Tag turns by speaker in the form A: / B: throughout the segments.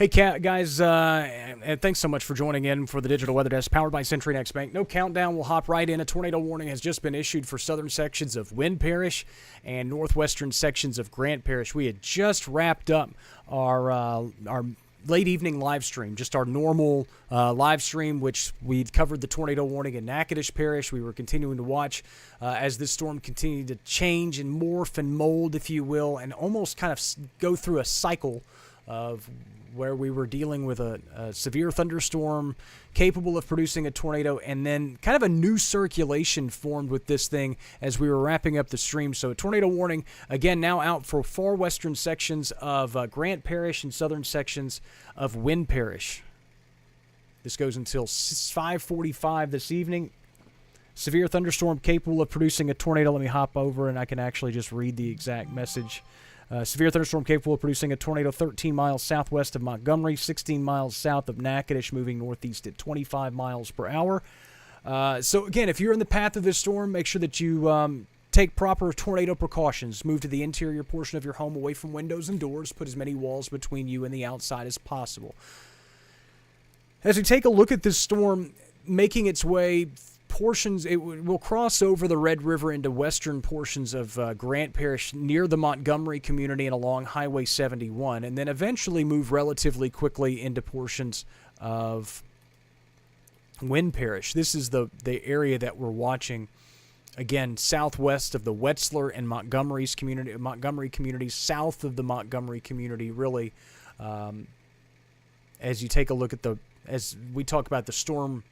A: Hey, guys, and thanks so much for joining in for the Digital Weather Desk powered by Century Next Bank. No countdown. We'll hop right in. A tornado warning has just been issued for southern sections of Wynn Parish and northwestern sections of Grant Parish. We had just wrapped up our late evening live stream, just our normal live stream, which we'd covered the tornado warning in Natchitoches Parish. We were continuing to watch as this storm continued to change and morph and mold, if you will, and almost kind of go through a cycle of where we were dealing with a severe thunderstorm capable of producing a tornado, and then kind of a new circulation formed with this thing as we were wrapping up the stream. So a tornado warning, again, now out for far western sections of Grant Parish and southern sections of Wynn Parish. This goes until 5:45 this evening. Severe thunderstorm capable of producing a tornado. Let me hop over and I can actually just read the exact message. Severe thunderstorm capable of producing a tornado 13 miles southwest of Montgomery, 16 miles south of Natchitoches, moving northeast at 25 miles per hour. So, again, if you're in the path of this storm, make sure that you take proper tornado precautions. Move to the interior portion of your home away from windows and doors. Put as many walls between you and the outside as possible. As we take a look at this storm making its way portions, it will cross over the Red River into western portions of Grant Parish near the Montgomery community and along Highway 71, and then eventually move relatively quickly into portions of Wynn Parish. This is the area that we're watching, again, southwest of the Wetzlar and Montgomery communities, south of the Montgomery community, really, as you take a look at as we talk about the storm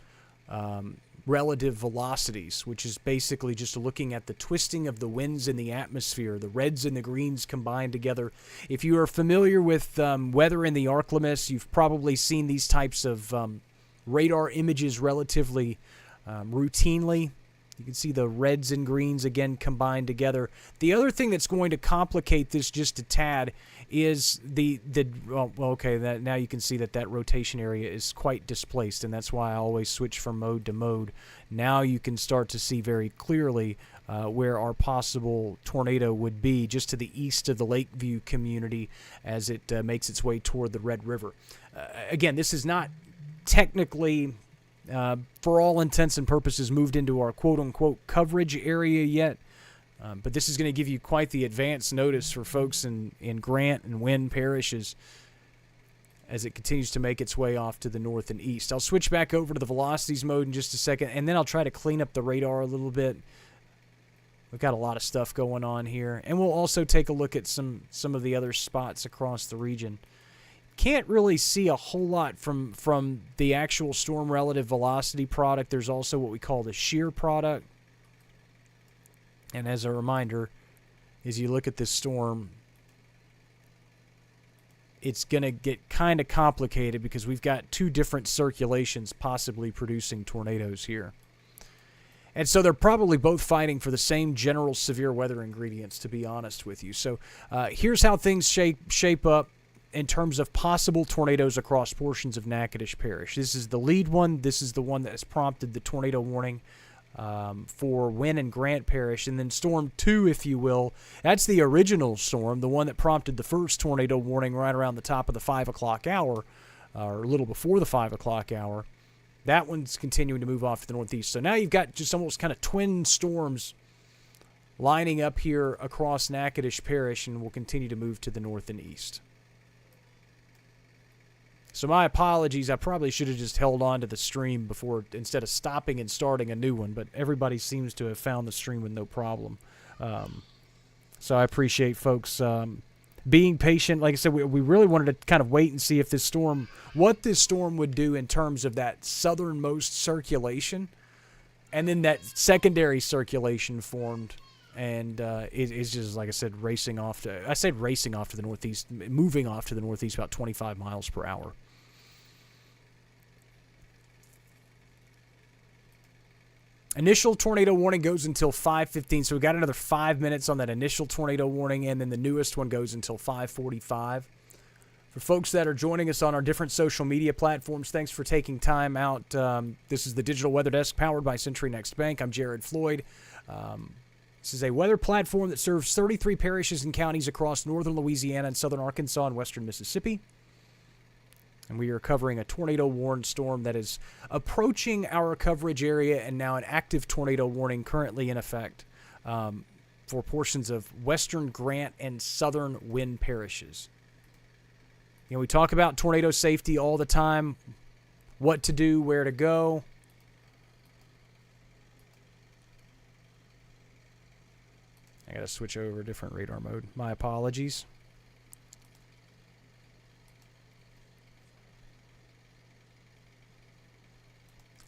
A: relative velocities, which is basically just looking at the twisting of the winds in the atmosphere, the reds and the greens combined together. If you are familiar with weather in the ArkLaMiss, you've probably seen these types of radar images relatively routinely. You can see the reds and greens again combined together. The other thing that's going to complicate this just a tad is now you can see that rotation area is quite displaced, and that's why I always switch from mode to mode. Now you can start to see very clearly where our possible tornado would be, just to the east of the Lakeview community as it makes its way toward the Red River. Again, this is not technically, for all intents and purposes, moved into our quote-unquote coverage area yet. But this is going to give you quite the advance notice for folks in Grant and Wynn parishes as it continues to make its way off to the north and east. I'll switch back over to the velocities mode in just a second, and then I'll try to clean up the radar a little bit. We've got a lot of stuff going on here. And we'll also take a look at some of the other spots across the region. Can't really see a whole lot from the actual storm relative velocity product. There's also what we call the shear product. And as a reminder, as you look at this storm, it's going to get kind of complicated because we've got two different circulations possibly producing tornadoes here. And so they're probably both fighting for the same general severe weather ingredients, to be honest with you. So here's how things shape up in terms of possible tornadoes across portions of Natchitoches Parish. This is the lead one. This is the one that has prompted the tornado warning for Wynn and Grant Parish. And then Storm 2, if you will, that's the original storm, the one that prompted the first tornado warning right around the top of the 5 o'clock hour, or a little before the 5 o'clock hour. That one's continuing to move off to the northeast. So now you've got just almost kind of twin storms lining up here across Natchitoches Parish, and will continue to move to the north and east. So my apologies, I probably should have just held on to the stream before, instead of stopping and starting a new one, but everybody seems to have found the stream with no problem. So I appreciate folks being patient. Like I said, we really wanted to kind of wait and see if what this storm would do in terms of that southernmost circulation, and then that secondary circulation formed. And it's just, like I said, racing off to the northeast, moving off to the northeast about 25 miles per hour. Initial tornado warning goes until 5:15, so we've got another 5 minutes on that initial tornado warning, and then the newest one goes until 5:45. For folks that are joining us on our different social media platforms, thanks for taking time out. This is the Digital Weather Desk powered by Century Next Bank. I'm Jared Floyd. This is a weather platform that serves 33 parishes and counties across northern Louisiana and southern Arkansas and western Mississippi. And we are covering a tornado-warned storm that is approaching our coverage area, and now an active tornado warning currently in effect for portions of western Grant and southern Wynn parishes. You know, we talk about tornado safety all the time, what to do, where to go. I got to switch over a different radar mode. My apologies.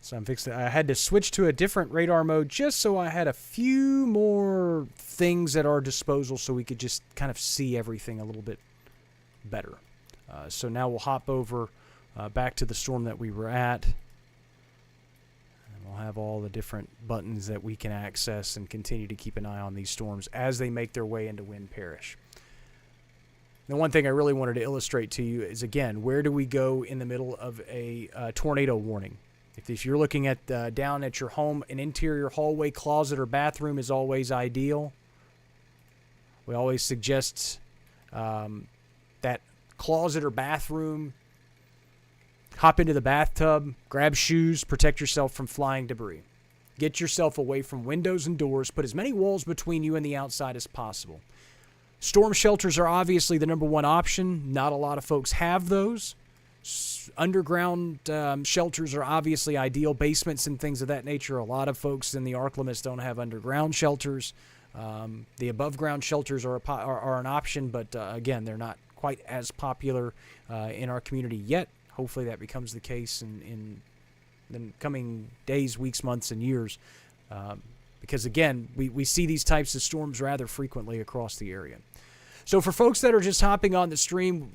A: So I'm fixing. I had to switch to a different radar mode just so I had a few more things at our disposal so we could just kind of see everything a little bit better. So now we'll hop over back to the storm that we were at. And we'll have all the different buttons that we can access and continue to keep an eye on these storms as they make their way into Wynn Parish. The one thing I really wanted to illustrate to you is, again, where do we go in the middle of a tornado warning? If you're looking at down at your home, an interior hallway, closet, or bathroom is always ideal. We always suggest that closet or bathroom, hop into the bathtub, grab shoes, protect yourself from flying debris. Get yourself away from windows and doors. Put as many walls between you and the outside as possible. Storm shelters are obviously the number one option. Not a lot of folks have those. Underground shelters are obviously ideal. Basements and things of that nature. A lot of folks in the ArkLaMiss don't have underground shelters. The above-ground shelters are an option, but again, they're not quite as popular in our community yet. Hopefully that becomes the case in the coming days, weeks, months, and years. Because, again, we see these types of storms rather frequently across the area. So for folks that are just hopping on the stream,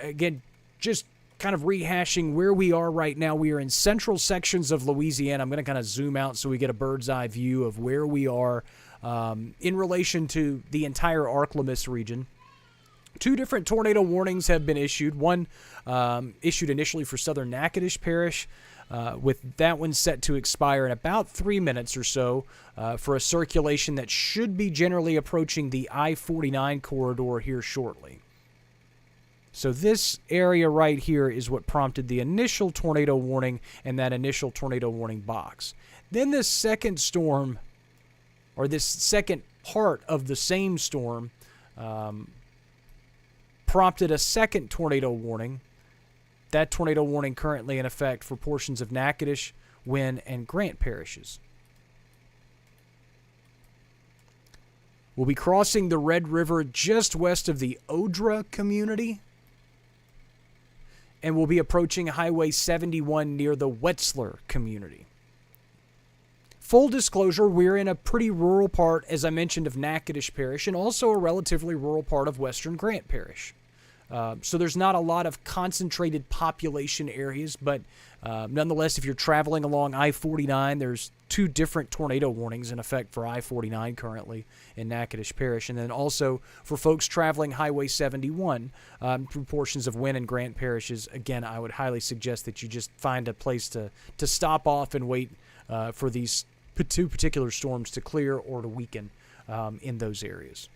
A: again, just kind of rehashing where we are right now. We are in central sections of Louisiana. I'm going to kind of zoom out so we get a bird's eye view of where we are in relation to the entire ArkLaMiss region. 2 different tornado warnings have been issued. One issued initially for southern Natchitoches Parish, with that one set to expire in about 3 minutes or so for a circulation that should be generally approaching the I-49 corridor here shortly. So this area right here is what prompted the initial tornado warning and that initial tornado warning box. Then this second storm, or this second part of the same storm, prompted a second tornado warning. That tornado warning currently in effect for portions of Natchitoches, Wynn, and Grant parishes. We'll be crossing the Red River just west of the Odra community, and we'll be approaching Highway 71 near the Wetzlar community. Full disclosure, we're in a pretty rural part, as I mentioned, of Natchitoches Parish, and also a relatively rural part of western Grant Parish. So there's not a lot of concentrated population areas, but nonetheless, if you're traveling along I-49, there's 2 different tornado warnings in effect for I-49 currently in Natchitoches Parish. And then also for folks traveling Highway 71 through portions of Wynn and Grant parishes, again, I would highly suggest that you just find a place to stop off and wait for these 2 particular storms to clear or to weaken in those areas.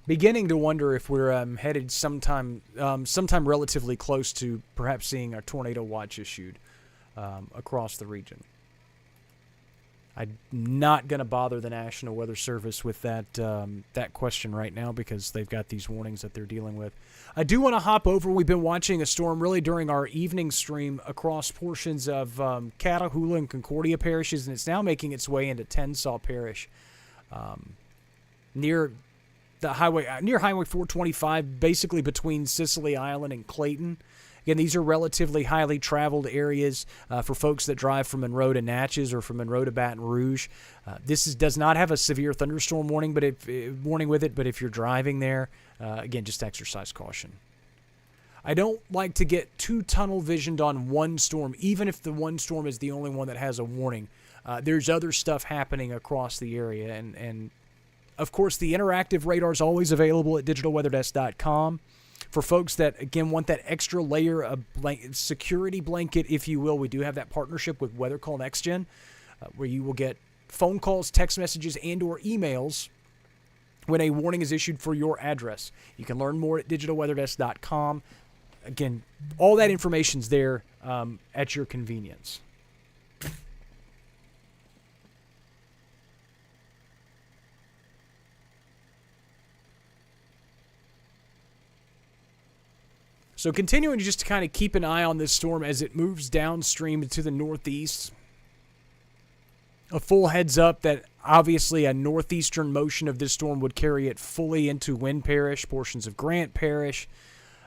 A: Beginning to wonder if we're headed sometime relatively close to perhaps seeing a tornado watch issued across the region. I'm not going to bother the National Weather Service with that question right now because they've got these warnings that they're dealing with. I do want to hop over. We've been watching a storm really during our evening stream across portions of Catahoula and Concordia parishes, and it's now making its way into Tensas Parish near Highway 425, basically between Sicily Island and Clayton. Again, these are relatively highly traveled areas for folks that drive from Monroe to Natchez or from Monroe to Baton Rouge. This does not have a severe thunderstorm warning, but if you're driving there, again, just exercise caution. I don't like to get too tunnel visioned on one storm, even if the one storm is the only one that has a warning. There's other stuff happening across the area, and of course, the interactive radar is always available at digitalweatherdesk.com. For folks that, again, want that extra layer of security blanket, if you will, we do have that partnership with Weather Call NextGen, where you will get phone calls, text messages, and or emails when a warning is issued for your address. You can learn more at digitalweatherdesk.com. Again, all that information's there at your convenience. So continuing just to kind of keep an eye on this storm as it moves downstream to the northeast. A full heads up that obviously a northeastern motion of this storm would carry it fully into Wynn Parish, portions of Grant Parish,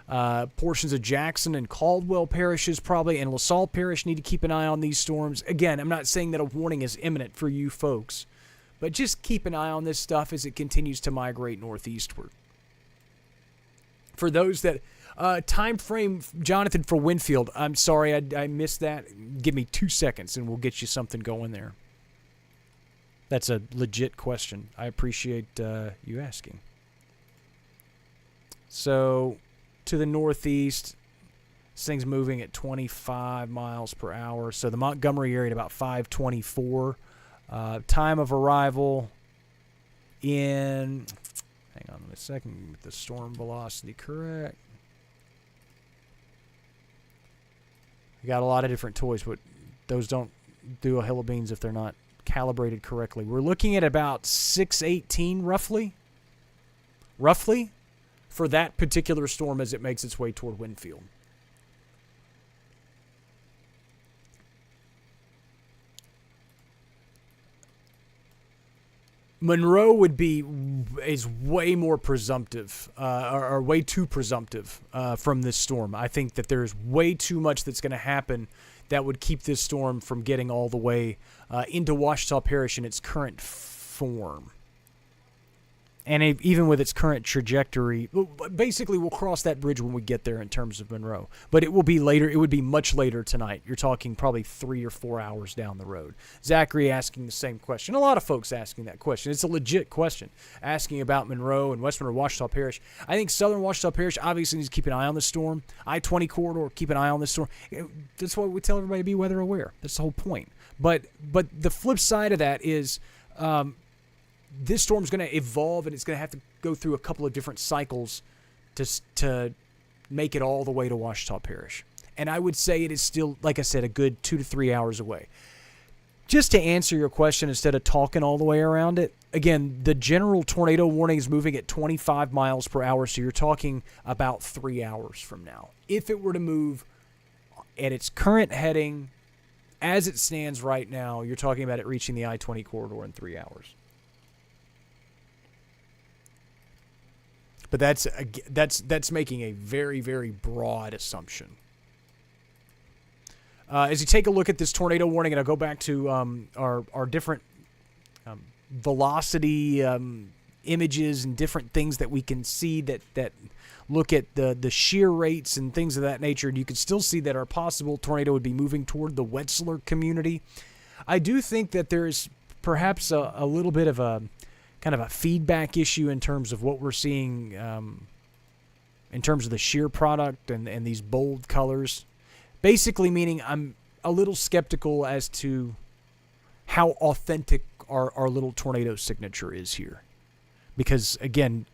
A: portions of Jackson and Caldwell parishes probably, and LaSalle Parish need to keep an eye on these storms. Again, I'm not saying that a warning is imminent for you folks, but just keep an eye on this stuff as it continues to migrate northeastward. For those that... time frame, Jonathan, for Winfield. I'm sorry, I missed that. Give me 2 seconds and we'll get you something going there. That's a legit question. I appreciate you asking. So, to the northeast, this thing's moving at 25 miles per hour. So, the Montgomery area at about 524. Time of arrival in... Hang on a second, get the storm velocity correct. We got a lot of different toys, but those don't do a hill of beans if they're not calibrated correctly. We're looking at about 618 roughly for that particular storm as it makes its way toward Winfield. Monroe is way more presumptive, or way too presumptive from this storm. I think that there's way too much that's going to happen that would keep this storm from getting all the way into Ouachita Parish in its current form. And even with its current trajectory, basically we'll cross that bridge when we get there in terms of Monroe. But it will be later. It would be much later tonight. You're talking probably 3 or 4 hours down the road. Zachary asking the same question. A lot of folks asking that question. It's a legit question, asking about Monroe and West Monroe, Ouachita Parish. I think southern Ouachita Parish obviously needs to keep an eye on the storm. I-20 corridor, keep an eye on this storm. That's why we tell everybody to be weather aware. That's the whole point. But the flip side of that is... this storm's going to evolve, and it's going to have to go through a couple of different cycles to make it all the way to Ouachita Parish. And I would say it is still, like I said, a good 2 to 3 hours away. Just to answer your question, instead of talking all the way around it, again, the general tornado warning is moving at 25 miles per hour, so you're talking about 3 hours from now. If it were to move at its current heading, as it stands right now, you're talking about it reaching the I-20 corridor in 3 hours. But that's making a very, very broad assumption. As you take a look at this tornado warning, and I'll go back to our different velocity images and different things that we can see that look at the shear rates and things of that nature, and you can still see that our possible tornado would be moving toward the Wetzlar community. I do think that there's perhaps a little bit of a kind of a feedback issue in terms of what we're seeing in terms of the shear product and these bold colors. Basically meaning I'm a little skeptical as to how authentic our little tornado signature is here. Because, again,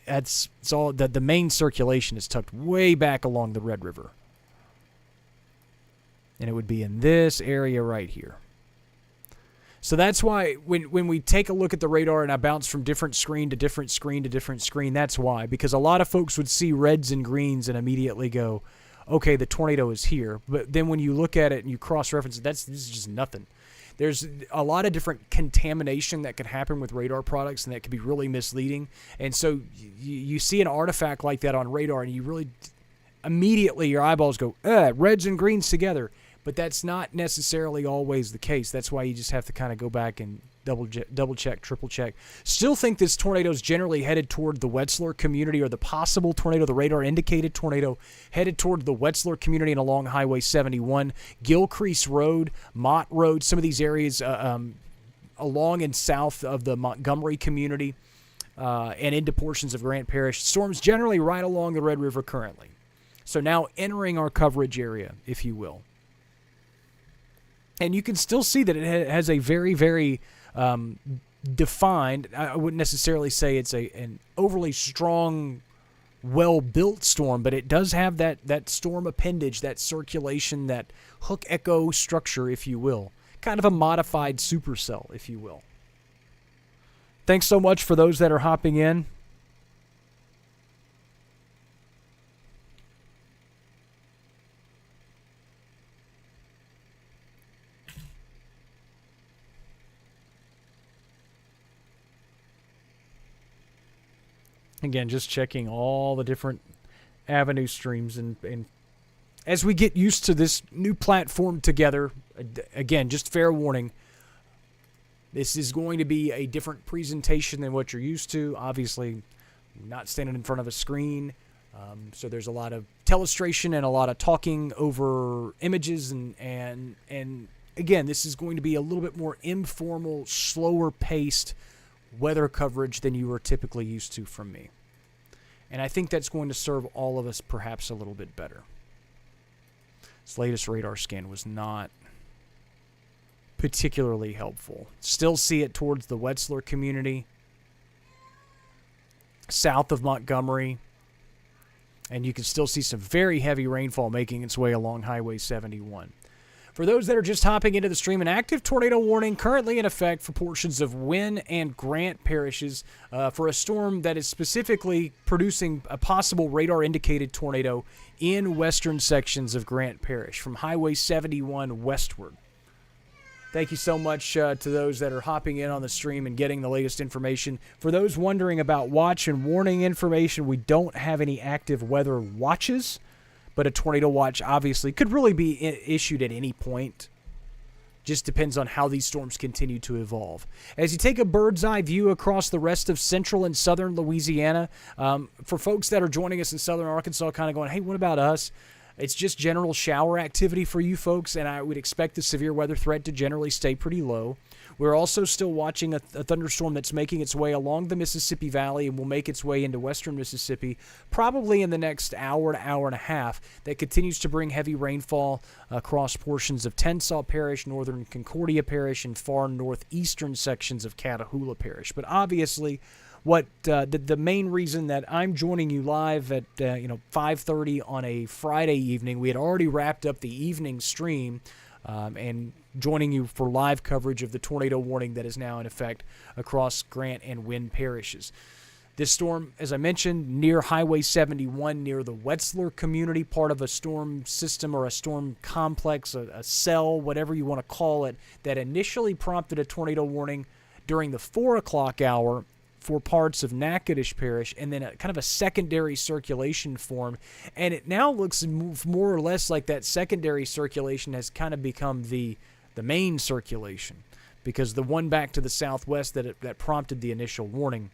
A: it's all the main circulation is tucked way back along the Red River. And it would be in this area right here. So that's why when we take a look at the radar and I bounce from different screen to different screen to different screen, that's why. Because a lot of folks would see reds and greens and immediately go, okay, the tornado is here. But then when you look at it and you cross-reference it, this is just nothing. There's a lot of different contamination that can happen with radar products, and that can be really misleading. And so you see an artifact like that on radar, and you really immediately your eyeballs go, reds and greens together. But that's not necessarily always the case. That's why you just have to kind of go back and double check, triple check. Still think this tornado is generally headed toward the Wetzlar community, or the possible tornado, the radar indicated tornado, headed toward the Wetzlar community and along Highway 71, Gilcrease Road, Mott Road, some of these areas along and south of the Montgomery community and into portions of Grant Parish. Storms generally right along the Red River currently. So now entering our coverage area, if you will. And you can still see that it has a very, very defined, I wouldn't necessarily say it's an overly strong, well-built storm, but it does have that storm appendage, that circulation, that hook echo structure, if you will. Kind of a modified supercell, if you will. Thanks so much for those that are hopping in. Again, just checking all the different avenue streams. And as we get used to this new platform together, again, just fair warning, this is going to be a different presentation than what you're used to. Obviously, not standing in front of a screen. So there's a lot of telestration and a lot of talking over images. And again, this is going to be a little bit more informal, slower paced weather coverage than you are typically used to from me. And I think that's going to serve all of us perhaps a little bit better. This latest radar scan was not particularly helpful. Still see it towards the Wetzlar community, south of Montgomery, and you can still see some very heavy rainfall making its way along Highway 71. For those that are just hopping into the stream, an active tornado warning currently in effect for portions of Wynne and Grant parishes for a storm that is specifically producing a possible radar-indicated tornado in western sections of Grant Parish from Highway 71 westward. Thank you so much to those that are hopping in on the stream and getting the latest information. For those wondering about watch and warning information, we don't have any active weather watches. But a tornado watch obviously could really be issued at any point. Just depends on how these storms continue to evolve. As you take a bird's eye view across the rest of central and southern Louisiana, for folks that are joining us in southern Arkansas kind of going, hey, what about us? It's just general shower activity for you folks, and I would expect the severe weather threat to generally stay pretty low. We're also still watching a thunderstorm that's making its way along the Mississippi Valley and will make its way into western Mississippi probably in the next hour to hour and a half that continues to bring heavy rainfall across portions of Tensas Parish, northern Concordia Parish, and far northeastern sections of Catahoula Parish. But obviously, what the main reason that I'm joining you live at 5:30 on a Friday evening, we had already wrapped up the evening stream and joining you for live coverage of the tornado warning that is now in effect across Grant and Wynne parishes. This storm, as I mentioned, near Highway 71, near the Wetzlar community, part of a storm system or a storm complex, a cell, whatever you want to call it, that initially prompted a tornado warning during the 4 o'clock hour for parts of Natchitoches Parish, and then kind of a secondary circulation form. And it now looks more or less like that secondary circulation has kind of become the main circulation, because the one back to the southwest that prompted the initial warning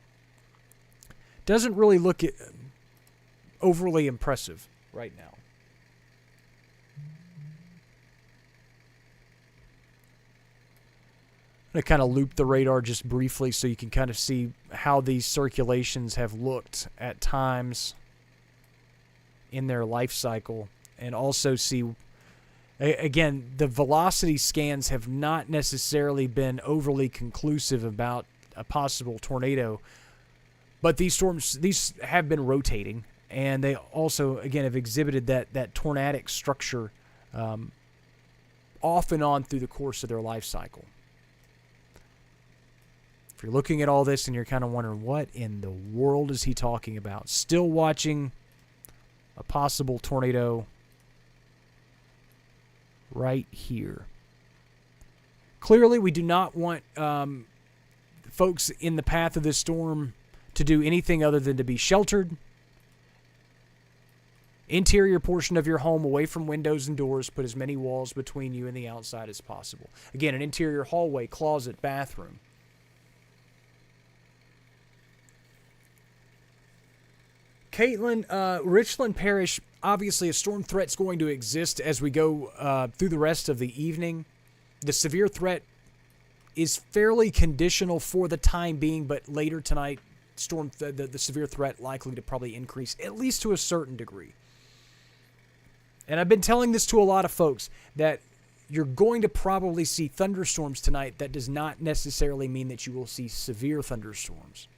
A: doesn't really look overly impressive right now. I'm going to kind of loop the radar just briefly so you can kind of see how these circulations have looked at times in their life cycle, and also see, again, the velocity scans have not necessarily been overly conclusive about a possible tornado, but these have been rotating, and they also, again, have exhibited that tornadic structure off and on through the course of their life cycle. If you're looking at all this and you're kind of wondering, what in the world is he talking about? Still watching a possible tornado right here. Clearly, we do not want folks in the path of this storm to do anything other than to be sheltered. Interior portion of your home, away from windows and doors. Put as many walls between you and the outside as possible. Again, an interior hallway, closet, bathroom. Caitlin, Richland Parish, obviously a storm threat's going to exist as we go through the rest of the evening. The severe threat is fairly conditional for the time being, but later tonight, the severe threat likely to probably increase, at least to a certain degree. And I've been telling this to a lot of folks, that you're going to probably see thunderstorms tonight. That does not necessarily mean that you will see severe thunderstorms.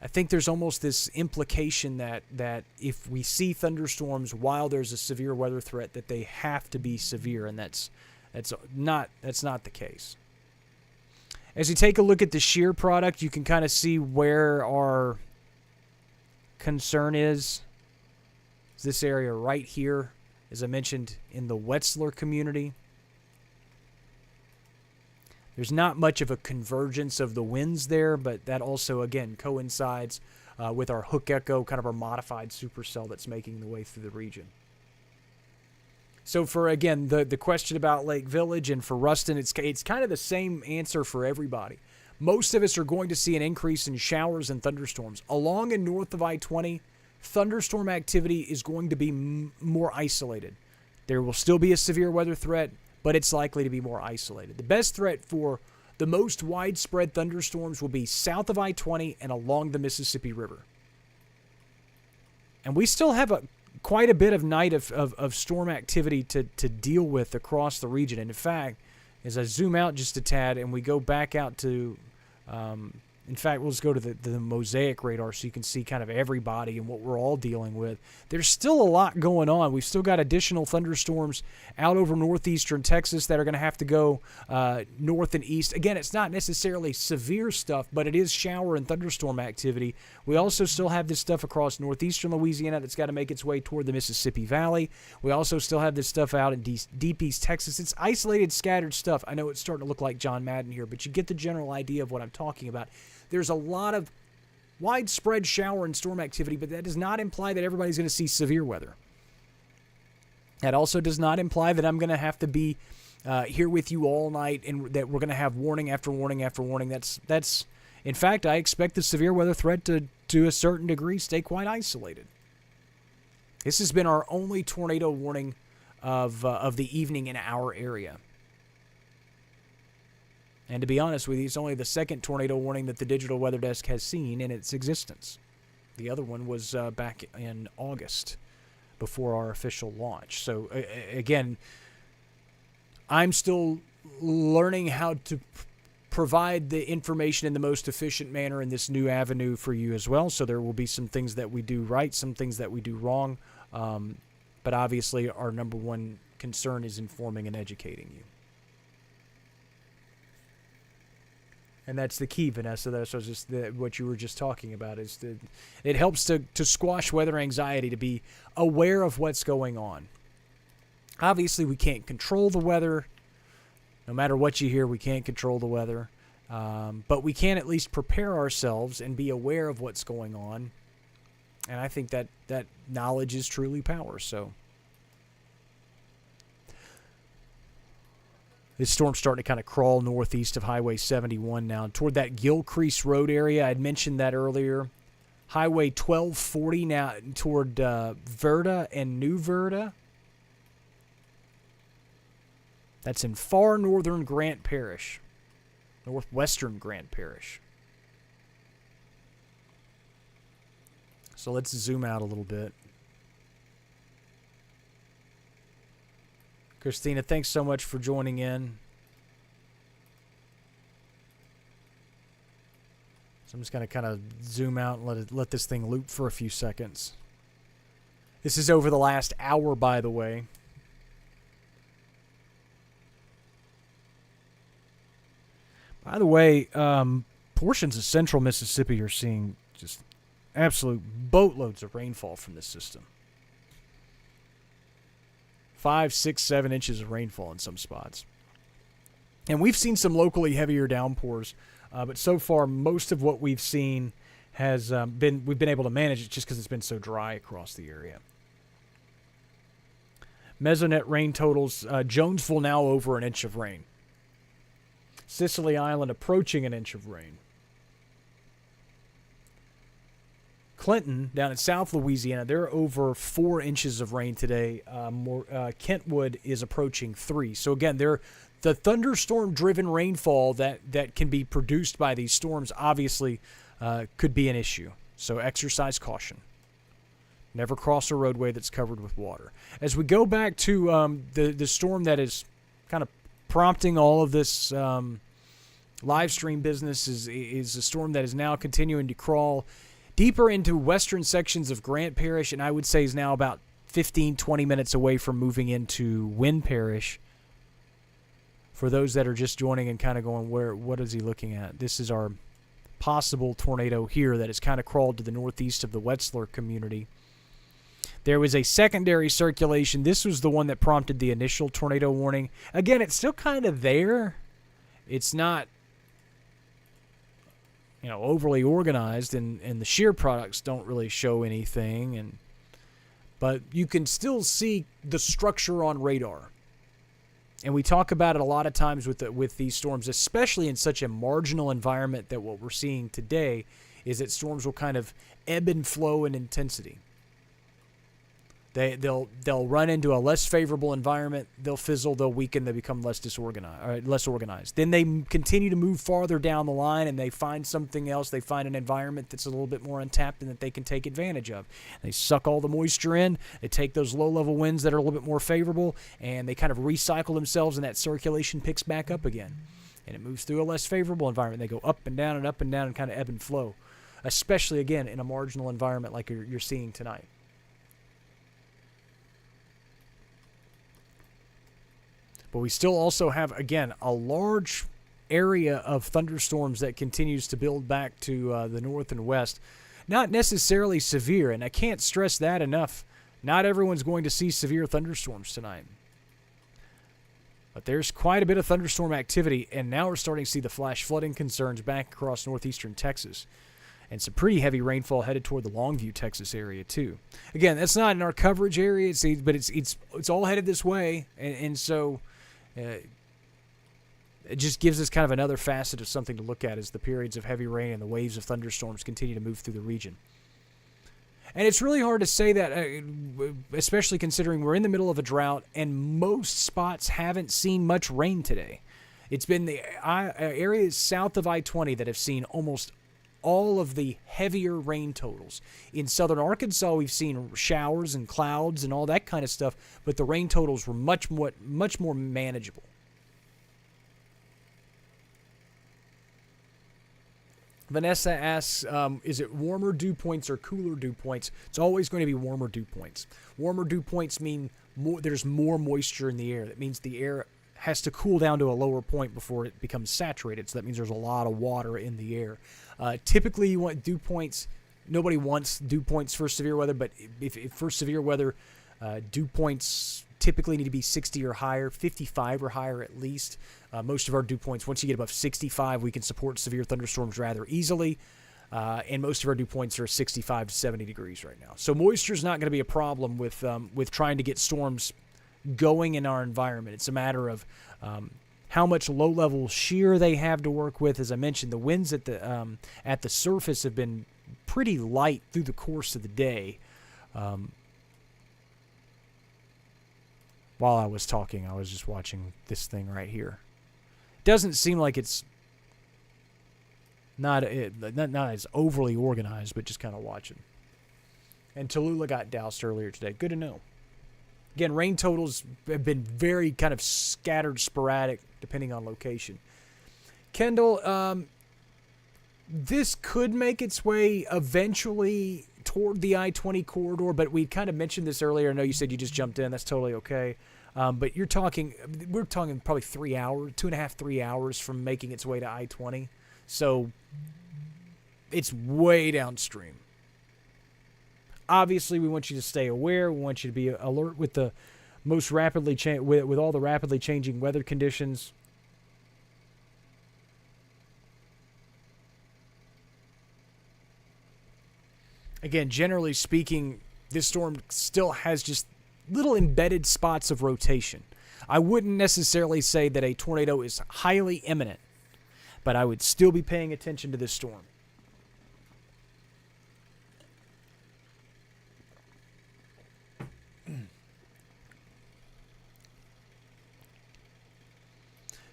A: I think there's almost this implication that if we see thunderstorms while there's a severe weather threat, that they have to be severe, and that's not the case. As you take a look at the shear product, you can kind of see where our concern is. This area right here, as I mentioned, in the Wetzlar community. There's not much of a convergence of the winds there, but that also, again, coincides with our hook echo, kind of our modified supercell that's making the way through the region. So for, again, the question about Lake Village and for Ruston, it's kind of the same answer for everybody. Most of us are going to see an increase in showers and thunderstorms. Along and north of I-20, thunderstorm activity is going to be more isolated. There will still be a severe weather threat, but it's likely to be more isolated. The best threat for the most widespread thunderstorms will be south of I-20 and along the Mississippi River. And we still have quite a bit of night of storm activity to deal with across the region. And in fact, as I zoom out just a tad and we go back out to, in fact, we'll just go to the mosaic radar so you can see kind of everybody and what we're all dealing with. There's still a lot going on. We've still got additional thunderstorms out over northeastern Texas that are going to have to go north and east. Again, it's not necessarily severe stuff, but it is shower and thunderstorm activity. We also still have this stuff across northeastern Louisiana that's got to make its way toward the Mississippi Valley. We also still have this stuff out in deep east Texas. It's isolated, scattered stuff. I know it's starting to look like John Madden here, but you get the general idea of what I'm talking about. There's a lot of widespread shower and storm activity, but that does not imply that everybody's going to see severe weather. That also does not imply that I'm going to have to be here with you all night and that we're going to have warning after warning after warning. That's in fact, I expect the severe weather threat to a certain degree stay quite isolated. This has been our only tornado warning of the evening in our area. And to be honest with you, it's only the second tornado warning that the Digital Weather Desk has seen in its existence. The other one was back in August before our official launch. So, again, I'm still learning how to provide the information in the most efficient manner in this new avenue for you as well. So there will be some things that we do right, some things that we do wrong. But obviously, our number one concern is informing and educating you. And that's the key, Vanessa. That's just what you were just talking about. It helps to squash weather anxiety, to be aware of what's going on. Obviously, we can't control the weather. No matter what you hear, we can't control the weather. But we can at least prepare ourselves and be aware of what's going on. And I think that knowledge is truly power. So this storm's starting to kind of crawl northeast of Highway 71 now, toward that Gilcrease Road area. I'd mentioned that earlier. Highway 1240 now toward Verda and New Verda. That's in far northern Grant Parish, northwestern Grant Parish. So let's zoom out a little bit. Christina, thanks so much for joining in. So I'm just going to kind of zoom out and let this thing loop for a few seconds. This is over the last hour, by the way. By the way, portions of central Mississippi are seeing just absolute boatloads of rainfall from this system. 5, 6, 7 inches of rainfall in some spots. And we've seen some locally heavier downpours, but so far most of what we've seen has we've been able to manage it just because it's been so dry across the area. Mesonet rain totals, Jonesville now over an inch of rain. Sicily Island approaching an inch of rain. Clinton, down in South Louisiana, they're over 4 inches of rain today. Kentwood is approaching 3. So again, the thunderstorm-driven rainfall that can be produced by these storms obviously could be an issue. So exercise caution. Never cross a roadway that's covered with water. As we go back to the storm that is kind of prompting all of this live stream business is a storm that is now continuing to crawl deeper into western sections of Grant Parish, and I would say is now about 15, 20 minutes away from moving into Wynn Parish. For those that are just joining and kind of going, what is he looking at? This is our possible tornado here that has kind of crawled to the northeast of the Wetzlar community. There was a secondary circulation. This was the one that prompted the initial tornado warning. Again, it's still kind of there. It's not, overly organized, and the shear products don't really show anything. But you can still see the structure on radar. And we talk about it a lot of times with these storms, especially in such a marginal environment that what we're seeing today is that storms will kind of ebb and flow in intensity. They'll run into a less favorable environment. They'll fizzle. They'll weaken. They become less organized. Then they continue to move farther down the line, and they find something else. They find an environment that's a little bit more untapped and that they can take advantage of. They suck all the moisture in. They take those low-level winds that are a little bit more favorable, and they kind of recycle themselves, and that circulation picks back up again. And it moves through a less favorable environment. They go up and down and kind of ebb and flow, especially, again, in a marginal environment like you're seeing tonight. But we still also have, again, a large area of thunderstorms that continues to build back to the north and west. Not necessarily severe, and I can't stress that enough. Not everyone's going to see severe thunderstorms tonight. But there's quite a bit of thunderstorm activity, and now we're starting to see the flash flooding concerns back across northeastern Texas. And some pretty heavy rainfall headed toward the Longview, Texas area, too. Again, that's not in our coverage area, but it's all headed this way, and so... it just gives us kind of another facet of something to look at as the periods of heavy rain and the waves of thunderstorms continue to move through the region. And it's really hard to say that, especially considering we're in the middle of a drought and most spots haven't seen much rain today. It's been the areas south of I-20 that have seen almost all of the heavier rain totals. In southern Arkansas, we've seen showers and clouds and all that kind of stuff, but the rain totals were much more manageable. Vanessa asks, is it warmer dew points or cooler dew points? It's always going to be warmer dew points. Warmer dew points mean there's more moisture in the air. That means the air has to cool down to a lower point before it becomes saturated. So that means there's a lot of water in the air. Typically, you want dew points. Nobody wants dew points for severe weather, but if for severe weather, dew points typically need to be 60 or higher, 55 or higher at least. Most of our dew points, once you get above 65, we can support severe thunderstorms rather easily. And most of our dew points are 65 to 70 degrees right now. So moisture is not going to be a problem with trying to get storms going in our environment. It's a matter of how much low-level shear they have to work with. As I mentioned, the winds at the surface have been pretty light through the course of the day. While I was talking, I was just watching this thing right here. Doesn't seem like it's not as overly organized, but just kind of watching. And Tallulah got doused earlier today. Good to know. Again, rain totals have been very kind of scattered, sporadic, depending on location. Kendall, this could make its way eventually toward the I-20 corridor, but we kind of mentioned this earlier. I know you said you just jumped in. That's totally okay. But we're talking probably 3 hours, 2.5, 3 hours from making its way to I-20. So it's way downstream. Obviously, we want you to stay aware. We want you to be alert with the most rapidly with all the rapidly changing weather conditions. Again, generally speaking, this storm still has just little embedded spots of rotation. I wouldn't necessarily say that a tornado is highly imminent, but I would still be paying attention to this storm.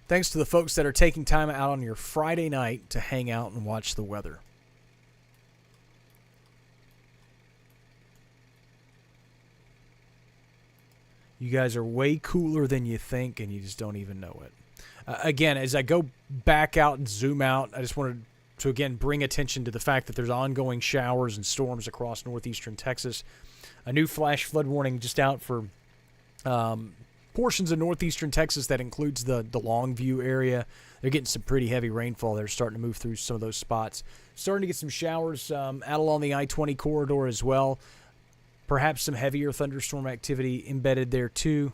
A: Thanks to the folks that are taking time out on your Friday night to hang out and watch the weather. You guys are way cooler than you think, and you just don't even know it. Again, as I go back out and zoom out, I just wanted to, again, bring attention to the fact that there's ongoing showers and storms across northeastern Texas. A new flash flood warning just out for portions of northeastern Texas. That includes the Longview area. They're getting some pretty heavy rainfall. They're starting to move through some of those spots. Starting to get some showers out along the I-20 corridor as well. Perhaps some heavier thunderstorm activity embedded there too.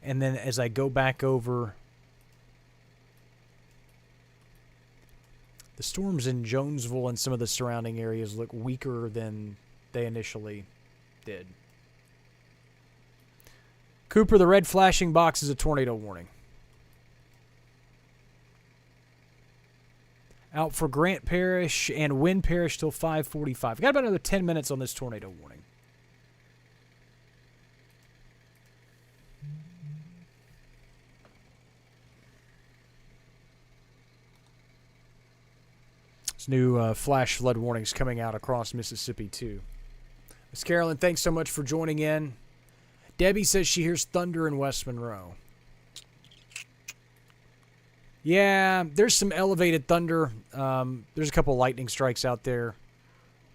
A: And then as I go back over, the storms in Jonesville and some of the surrounding areas look weaker than they initially did. Cooper, the red flashing box is a tornado warning. Out for Grant Parish and Wynn Parish till 5:45. Got about another 10 minutes on this tornado warning. There's new flash flood warnings coming out across Mississippi, too. Miss Carolyn, thanks so much for joining in. Debbie says she hears thunder in West Monroe. Yeah, there's some elevated thunder. There's a couple lightning strikes out there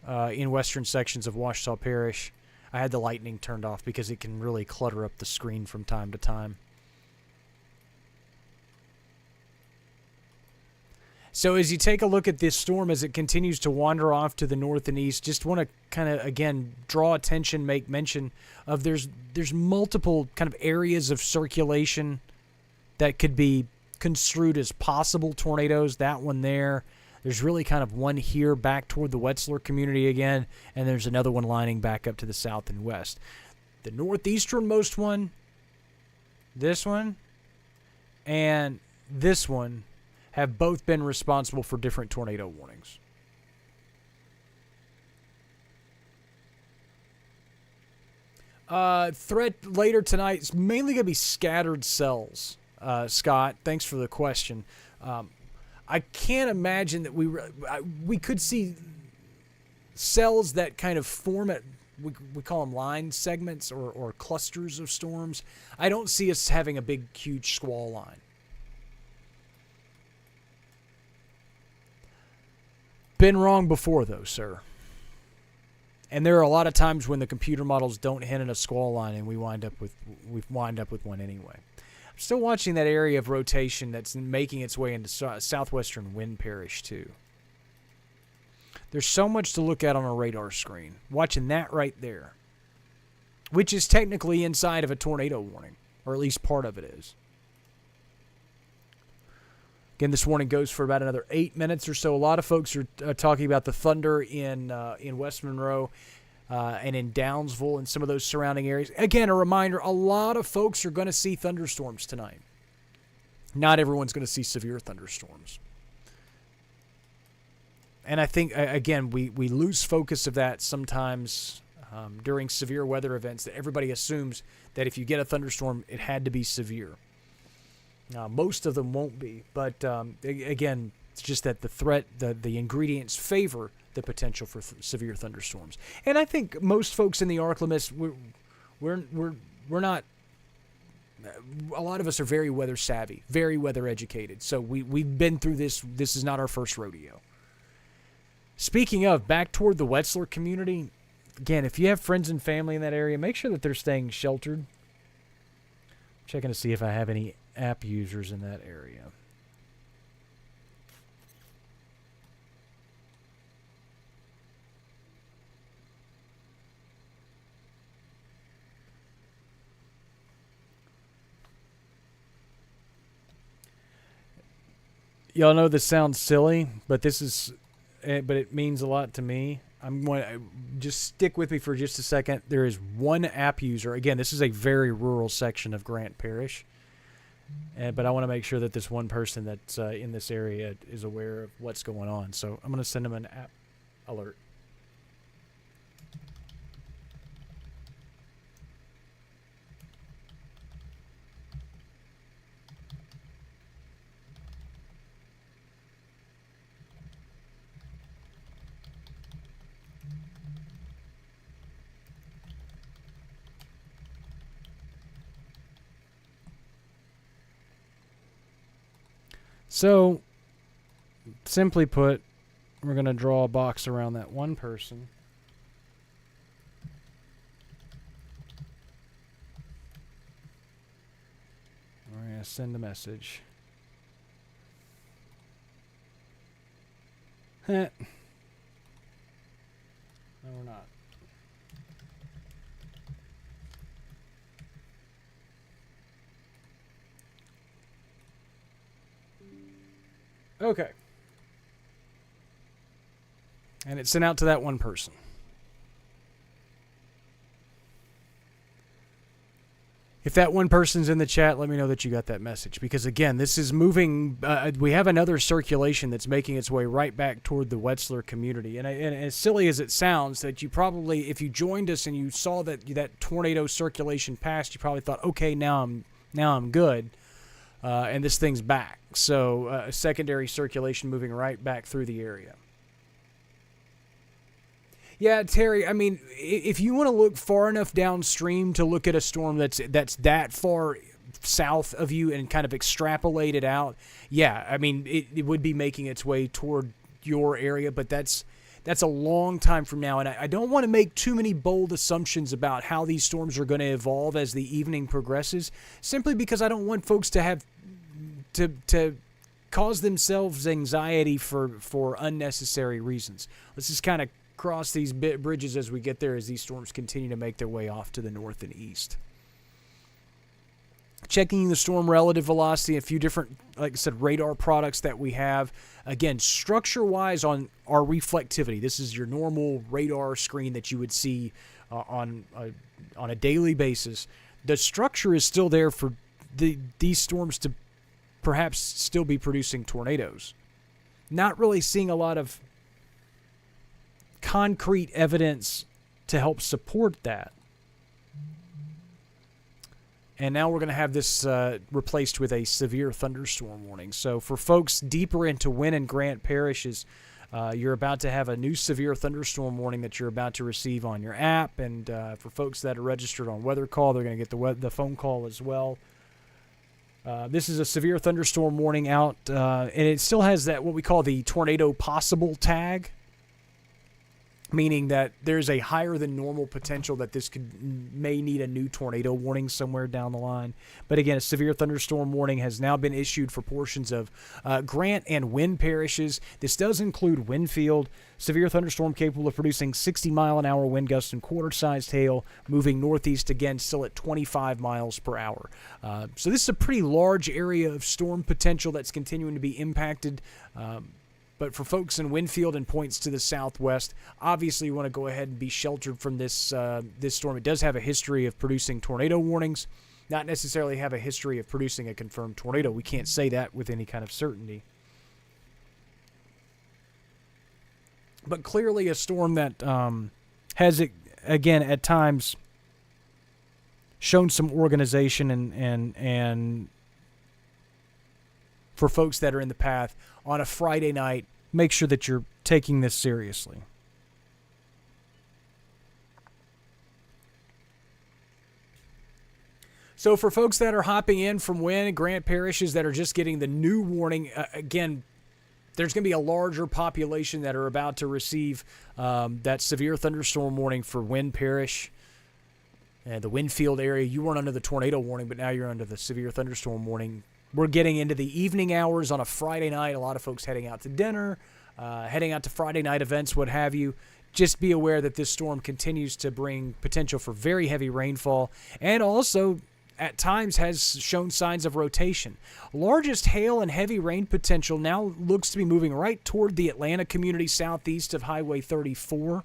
A: in western sections of Ouachita Parish. I had the lightning turned off because it can really clutter up the screen from time to time. So as you take a look at this storm as it continues to wander off to the north and east, just want to kind of, again, draw attention, make mention of there's multiple kind of areas of circulation that could be construed as possible tornadoes. That one there. There's really kind of one here back toward the Wetzlar community again, and there's another one lining back up to the south and west. The northeasternmost one, this one, and this one have both been responsible for different tornado warnings. Threat later tonight is mainly going to be scattered cells. Scott, thanks for the question. I can't imagine that we could see cells that kind of form at, we call them line segments or clusters of storms. I don't see us having a big, huge squall line. Been wrong before, though, sir. And there are a lot of times when the computer models don't hint at a squall line, and we wind up with one anyway. I'm still watching that area of rotation that's making its way into southwestern Wynn Parish too. There's so much to look at on a radar screen. Watching that right there, which is technically inside of a tornado warning, or at least part of it is. Again, this warning goes for about another 8 minutes or so. A lot of folks are talking about the thunder in West Monroe and in Downsville and some of those surrounding areas. Again, a reminder, a lot of folks are going to see thunderstorms tonight. Not everyone's going to see severe thunderstorms. And I think, again, we lose focus of that sometimes during severe weather events, that everybody assumes that if you get a thunderstorm, it had to be severe. Most of them won't be, but again, it's just that the threat, the ingredients favor the potential for severe thunderstorms. And I think most folks in the ArkLaMiss, we're not. A lot of us are very weather savvy, very weather educated. So we've been through this. This is not our first rodeo. Speaking of, back toward the Wetzlar community, again, if you have friends and family in that area, make sure that they're staying sheltered. Checking to see if I have any app users in that area. Y'all know this sounds silly, but it means a lot to me. I'm going to just stick with me for just a second. There is one app user. Again, this is a very rural section of Grant Parish. But I want to make sure that this one person that's in this area is aware of what's going on. So I'm going to send them an app alert. So, simply put, we're going to draw a box around that one person. We're going to send a message. No, we're not. Okay. And it's sent out to that one person. If that one person's in the chat, let me know that you got that message. Because, again, this is moving. We have another circulation that's making its way right back toward the Wetzlar community. And as silly as it sounds, that you probably, if you joined us and you saw that tornado circulation passed, you probably thought, okay, now I'm good. And this thing's back. So secondary circulation moving right back through the area. Yeah, Terry, I mean, if you want to look far enough downstream to look at a storm that's that far south of you and kind of extrapolate it out, yeah, I mean, it would be making its way toward your area, but that's a long time from now. And I don't want to make too many bold assumptions about how these storms are going to evolve as the evening progresses, simply because I don't want folks to have to cause themselves anxiety for unnecessary reasons. Let's just kind of cross these bridges as we get there, as these storms continue to make their way off to the north and east. Checking the storm relative velocity, a few different, like I said, radar products that we have. Again, structure-wise on our reflectivity, this is your normal radar screen that you would see on a daily basis. The structure is still there for these storms to perhaps still be producing tornadoes. Not really seeing a lot of concrete evidence to help support that. And now we're going to have this replaced with a severe thunderstorm warning. So for folks deeper into Wynn and Grant parishes, you're about to have a new severe thunderstorm warning that you're about to receive on your app. And for folks that are registered on Weather Call, they're going to get the phone call as well. This is a severe thunderstorm warning out, and it still has that what we call the tornado possible tag, meaning that there's a higher than normal potential that this may need a new tornado warning somewhere down the line. But again, a severe thunderstorm warning has now been issued for portions of Grant and Wynn parishes. This does include Winfield. Severe thunderstorm capable of producing 60-mile-an-hour wind gusts and quarter-sized hail, moving northeast again, still at 25 miles per hour. So this is a pretty large area of storm potential that's continuing to be impacted. But for folks in Winfield and points to the southwest, obviously you want to go ahead and be sheltered from this storm. It does have a history of producing tornado warnings, not necessarily have a history of producing a confirmed tornado. We can't say that with any kind of certainty. But clearly a storm that has, again, at times shown some organization and for folks that are in the path on a Friday night, make sure that you're taking this seriously. So for folks that are hopping in from Wynn and Grant parishes that are just getting the new warning, again, there's going to be a larger population that are about to receive that severe thunderstorm warning for Wynn parish. The Winfield area, you weren't under the tornado warning, but now you're under the severe thunderstorm warning. We're getting into the evening hours on a Friday night. A lot of folks heading out to dinner, heading out to Friday night events, what have you. Just be aware that this storm continues to bring potential for very heavy rainfall and also at times has shown signs of rotation. Largest hail and heavy rain potential now looks to be moving right toward the Atlanta community southeast of Highway 34.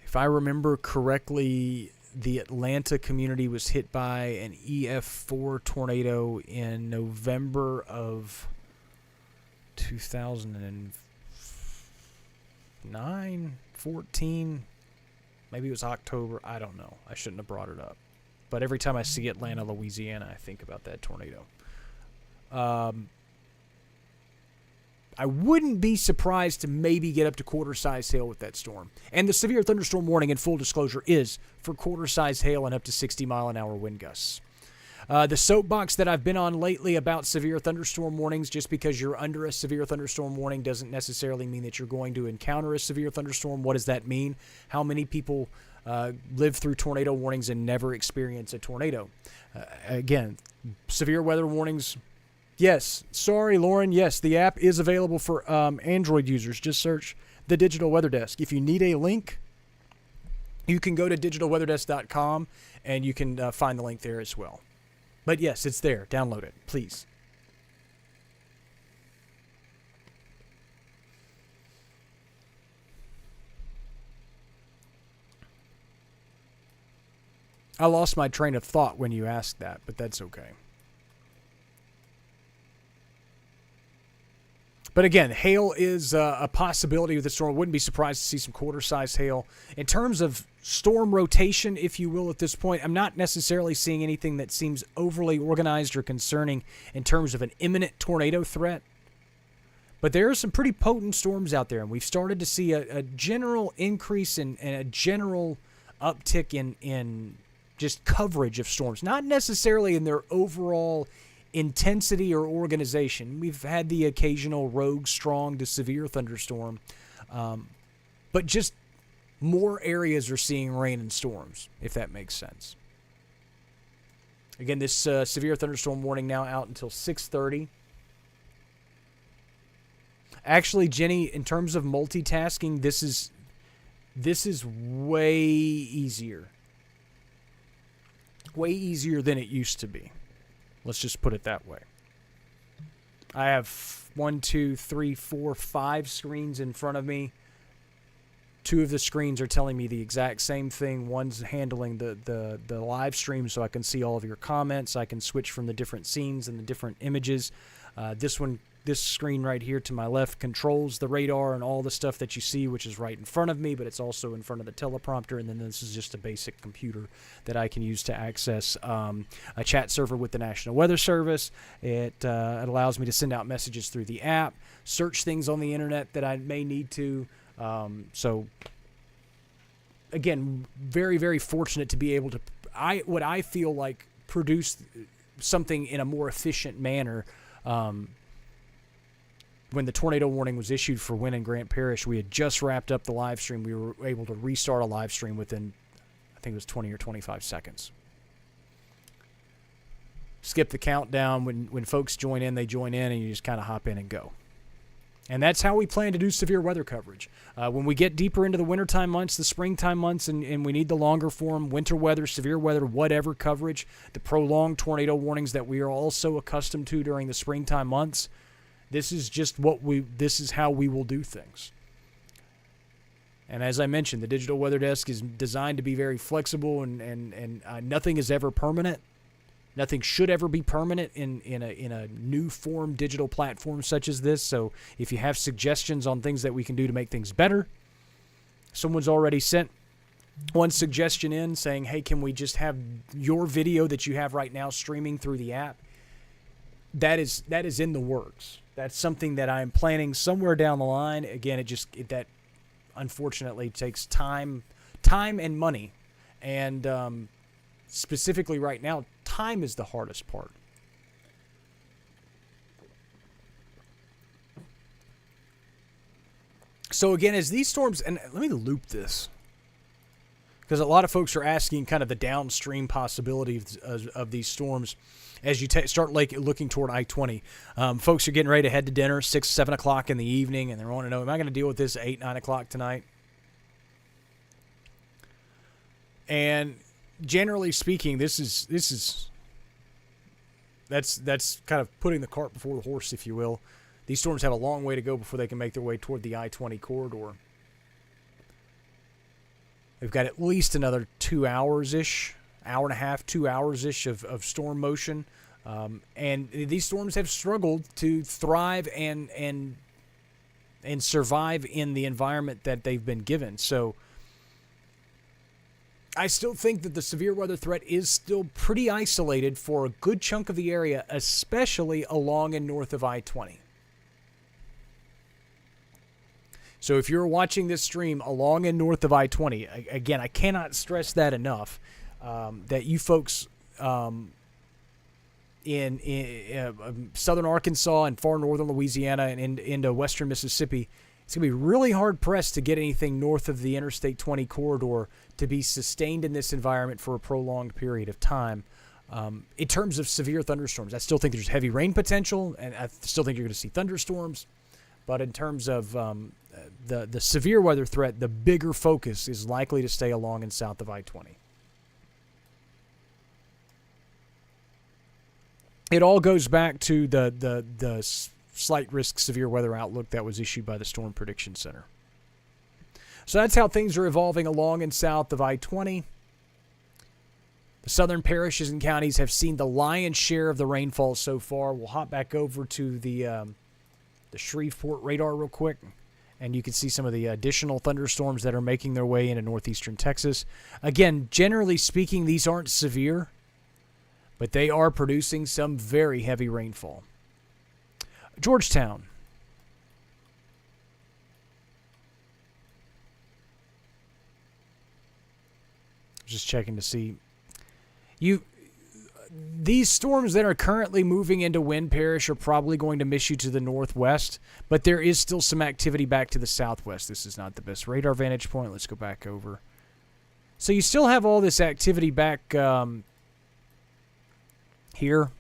A: If I remember correctly, the Atlanta community was hit by an EF4 tornado in November of 2009, 14. Maybe it was October. I don't know. I shouldn't have brought it up. But every time I see Atlanta, Louisiana, I think about that tornado. I wouldn't be surprised to maybe get up to quarter-size hail with that storm. And the severe thunderstorm warning, in full disclosure, is for quarter-size hail and up to 60-mile-an-hour wind gusts. The soapbox that I've been on lately about severe thunderstorm warnings, just because you're under a severe thunderstorm warning doesn't necessarily mean that you're going to encounter a severe thunderstorm. What does that mean? How many people live through tornado warnings and never experience a tornado? Again, severe weather warnings. Yes. Sorry, Lauren. Yes, the app is available for Android users. Just search the Digital Weather Desk. If you need a link, you can go to digitalweatherdesk.com and you can find the link there as well. But yes, it's there. Download it, please. I lost my train of thought when you asked that, but that's okay. But again, hail is a possibility with the storm. I wouldn't be surprised to see some quarter-sized hail. In terms of storm rotation, if you will, at this point, I'm not necessarily seeing anything that seems overly organized or concerning in terms of an imminent tornado threat. But there are some pretty potent storms out there, and we've started to see a general increase and a general uptick in just coverage of storms. Not necessarily in their overall intensity or organization. We've had the occasional rogue strong to severe thunderstorm, but just more areas are seeing rain and storms, if that makes sense. Again, this severe thunderstorm warning now out until 6:30. Actually, Jenny, in terms of multitasking, this is way easier. Way easier than it used to be. Let's just put it that way. I have 1, 2, 3, 4, 5 screens in front of me. 2 of the screens are telling me the exact same thing. One's handling the live stream so I can see all of your comments. I can switch from the different scenes and the different images. This screen right here to my left controls the radar and all the stuff that you see, which is right in front of me, but it's also in front of the teleprompter. And then this is just a basic computer that I can use to access a chat server with the National Weather Service. It allows me to send out messages through the app, search things on the internet that I may need to. So, again, very, very fortunate to be able to, what I feel like, produce something in a more efficient manner. When the tornado warning was issued for Wynn and Grant Parish, we had just wrapped up the live stream. We were able to restart a live stream within, I think it was 20 or 25 seconds. Skip the countdown. When folks join in, they join in, and you just kind of hop in and go. And that's how we plan to do severe weather coverage. When we get deeper into the wintertime months, the springtime months, and we need the longer form winter weather, severe weather, whatever coverage, the prolonged tornado warnings that we are also accustomed to during the springtime months, this is how we will do things. And as I mentioned, the Digital Weather Desk is designed to be very flexible, and nothing is ever permanent. Nothing should ever be permanent in a new form digital platform such as this. So if you have suggestions on things that we can do to make things better, someone's already sent one suggestion in saying, hey, can we just have your video that you have right now streaming through the app? That is in the works. That's something that I'm planning somewhere down the line. Again, that unfortunately takes time and money. And specifically right now, time is the hardest part. So again, as these storms, and let me loop this, because a lot of folks are asking kind of the downstream possibility of these storms as you start looking toward I-20. Folks are getting ready to head to dinner, 6, 7 o'clock in the evening, and they want to know, am I going to deal with this at 8, 9 o'clock tonight? And generally speaking, that's kind of putting the cart before the horse, if you will. These storms have a long way to go before they can make their way toward the I-20 corridor. They've got at least another 2 hours-ish, hour and a half, 2 hours-ish of storm motion. And these storms have struggled to thrive and survive in the environment that they've been given. So I still think that the severe weather threat is still pretty isolated for a good chunk of the area, especially along and north of I-20. So if you're watching this stream along and north of I-20, again, I cannot stress that enough, that you folks in southern Arkansas and far northern Louisiana and into western Mississippi, it's going to be really hard pressed to get anything north of the Interstate 20 corridor to be sustained in this environment for a prolonged period of time. In terms of severe thunderstorms, I still think there's heavy rain potential, and I still think you're going to see thunderstorms. But in terms of the severe weather threat, the bigger focus is likely to stay along and south of I-20. It all goes back to the slight risk severe weather outlook that was issued by the Storm Prediction Center. So that's how things are evolving along and south of I-20. The southern parishes and counties have seen the lion's share of the rainfall so far. We'll hop back over to the Shreveport radar real quick, and you can see some of the additional thunderstorms that are making their way into northeastern Texas. Again, generally speaking, these aren't severe, but they are producing some very heavy rainfall. Georgetown. Just checking to see. These storms that are currently moving into Wind Parish are probably going to miss you to the northwest, but there is still some activity back to the southwest. This is not the best radar vantage point. Let's go back over. So you still have all this activity back here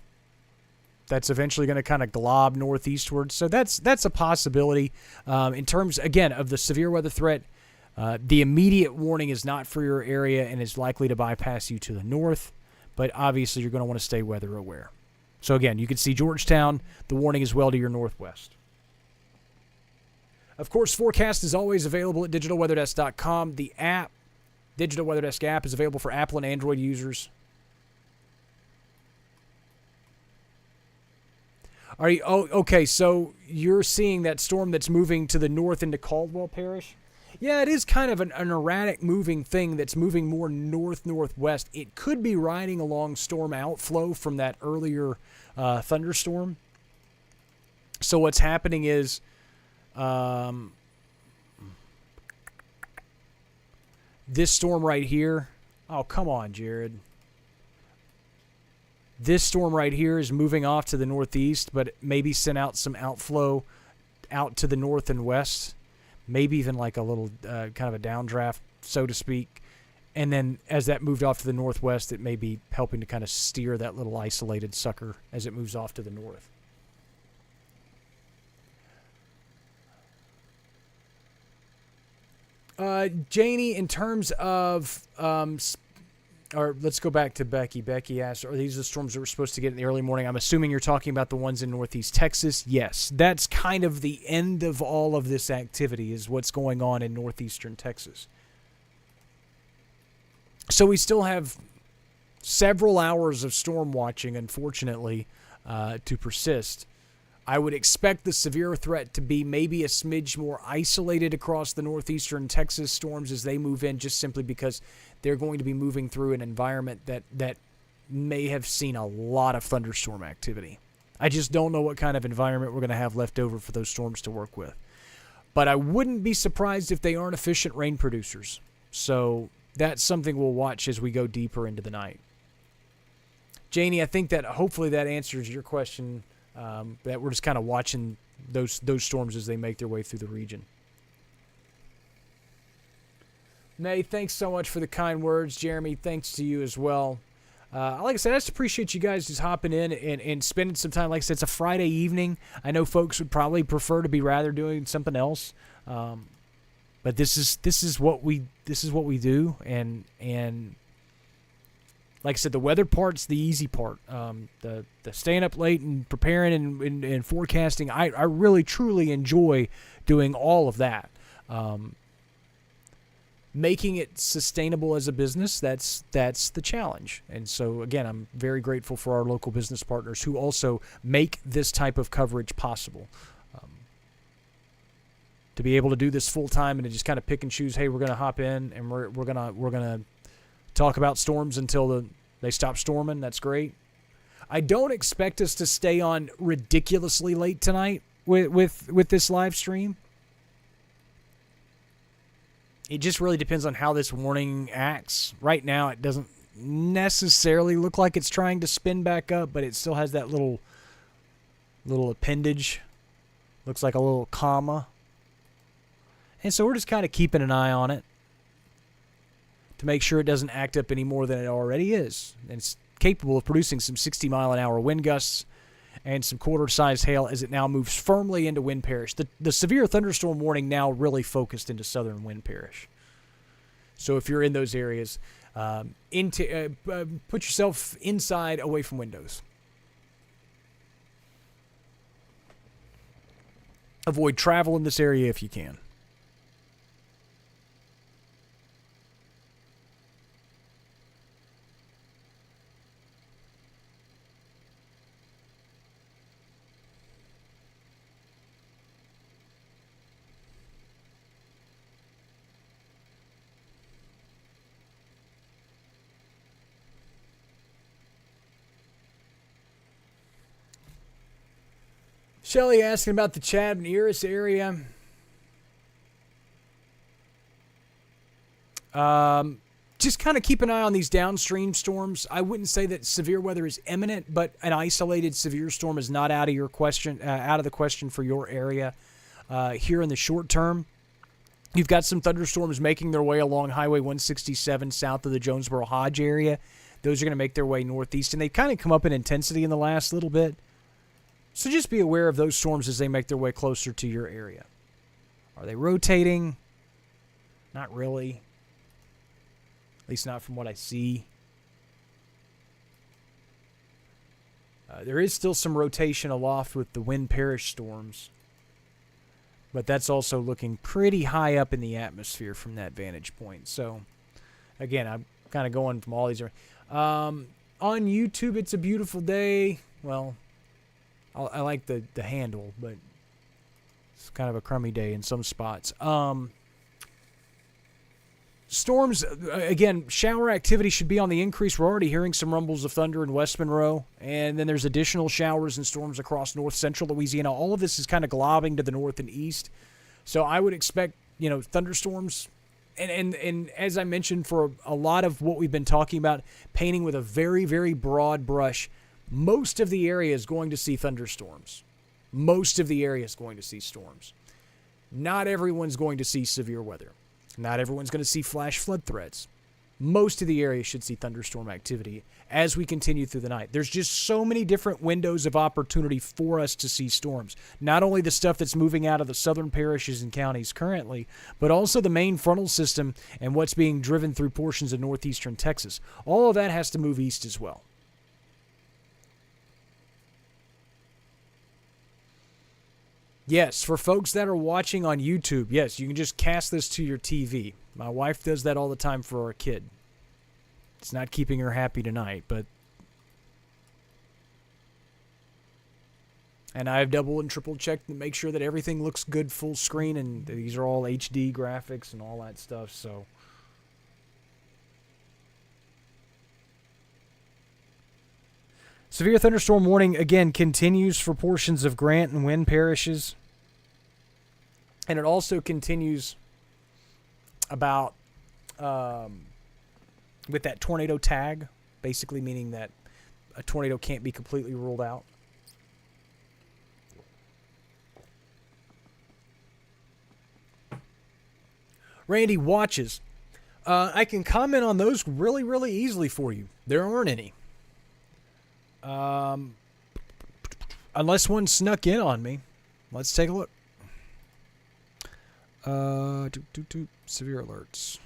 A: that's eventually going to kind of glob northeastward. So that's a possibility. In terms, again, of the severe weather threat, the immediate warning is not for your area and is likely to bypass you to the north. But obviously, you're going to want to stay weather aware. So again, you can see Georgetown, the warning is well to your northwest. Of course, forecast is always available at digitalweatherdesk.com. The app, Digital Weather Desk app, is available for Apple and Android users. Okay, so you're seeing that storm that's moving to the north into Caldwell Parish? Yeah, it is kind of an erratic moving thing that's moving more north-northwest. It could be riding along storm outflow from that earlier thunderstorm. So what's happening is this storm right here. Oh, come on, Jared. This storm right here is moving off to the northeast, but maybe sent out some outflow out to the north and west. Maybe even like a little kind of a downdraft, so to speak. And then as that moved off to the northwest, it may be helping to kind of steer that little isolated sucker as it moves off to the north. Janie, in terms of, or let's go back to Becky. Becky asked, are these the storms that we're supposed to get in the early morning? I'm assuming you're talking about the ones in northeast Texas. Yes, that's kind of the end of all of this activity is what's going on in northeastern Texas. So we still have several hours of storm watching, unfortunately, to persist. I would expect the severe threat to be maybe a smidge more isolated across the northeastern Texas storms as they move in, just simply because they're going to be moving through an environment that may have seen a lot of thunderstorm activity. I just don't know what kind of environment we're going to have left over for those storms to work with. But I wouldn't be surprised if they aren't efficient rain producers. So that's something we'll watch as we go deeper into the night. Janie, I think that hopefully that answers your question. That we're just kind of watching those storms as they make their way through the region. May, thanks so much for the kind words. Jeremy, thanks to you as well. Like I said, I just appreciate you guys just hopping in and spending some time. Like I said, it's a Friday evening. I know folks would probably prefer to be rather doing something else, but this is what we do, and like I said, the weather part's the easy part. The staying up late and preparing and forecasting, I really, truly enjoy doing all of that. Making it sustainable as a business, that's the challenge. And so, again, I'm very grateful for our local business partners who also make this type of coverage possible. To be able to do this full-time and to just kind of pick and choose, hey, we're going to hop in and we're going to talk about storms until they stop storming. That's great. I don't expect us to stay on ridiculously late tonight with this live stream. It just really depends on how this warning acts. Right now, it doesn't necessarily look like it's trying to spin back up, but it still has that little appendage. Looks like a little comma. And so we're just kind of keeping an eye on it to make sure it doesn't act up any more than it already is. And it's capable of producing some 60-mile-an-hour wind gusts and some quarter-sized hail as it now moves firmly into Wind Parish. The severe thunderstorm warning now really focused into southern Wind Parish. So if you're in those areas, put yourself inside, away from windows. Avoid travel in this area if you can. Shelly asking about the Chad and Eris area. Just kind of keep an eye on these downstream storms. I wouldn't say that severe weather is imminent, but an isolated severe storm is not out of the question for your area. Here in the short term, you've got some thunderstorms making their way along Highway 167 south of the Jonesboro Hodge area. Those are going to make their way northeast, and they've kind of come up in intensity in the last little bit. So just be aware of those storms as they make their way closer to your area. Are they rotating? Not really. At least not from what I see. There is still some rotation aloft with the Wind Parish storms. But that's also looking pretty high up in the atmosphere from that vantage point. So, again, I'm kind of going from all these. On YouTube, it's a beautiful day. Well, I like the handle, but it's kind of a crummy day in some spots. Storms, again, shower activity should be on the increase. We're already hearing some rumbles of thunder in West Monroe, and then there's additional showers and storms across north central Louisiana. All of this is kind of globbing to the north and east. So I would expect, thunderstorms. And as I mentioned, for a lot of what we've been talking about, painting with a very, very broad brush, most of the area is going to see thunderstorms. Most of the area is going to see storms. Not everyone's going to see severe weather. Not everyone's going to see flash flood threats. Most of the area should see thunderstorm activity as we continue through the night. There's just so many different windows of opportunity for us to see storms. Not only the stuff that's moving out of the southern parishes and counties currently, but also the main frontal system and what's being driven through portions of northeastern Texas. All of that has to move east as well. Yes, for folks that are watching on YouTube, yes, you can just cast this to your TV. My wife does that all the time for our kid. It's not keeping her happy tonight, but... And I've double and triple checked to make sure that everything looks good full screen, and these are all HD graphics and all that stuff, so... Severe thunderstorm warning, again, continues for portions of Grant and Wynn parishes. And it also continues about with that tornado tag, basically meaning that a tornado can't be completely ruled out. Randy, watches. I can comment on those really, really easily for you. There aren't any. Unless one snuck in on me. Let's take a look. Severe alerts.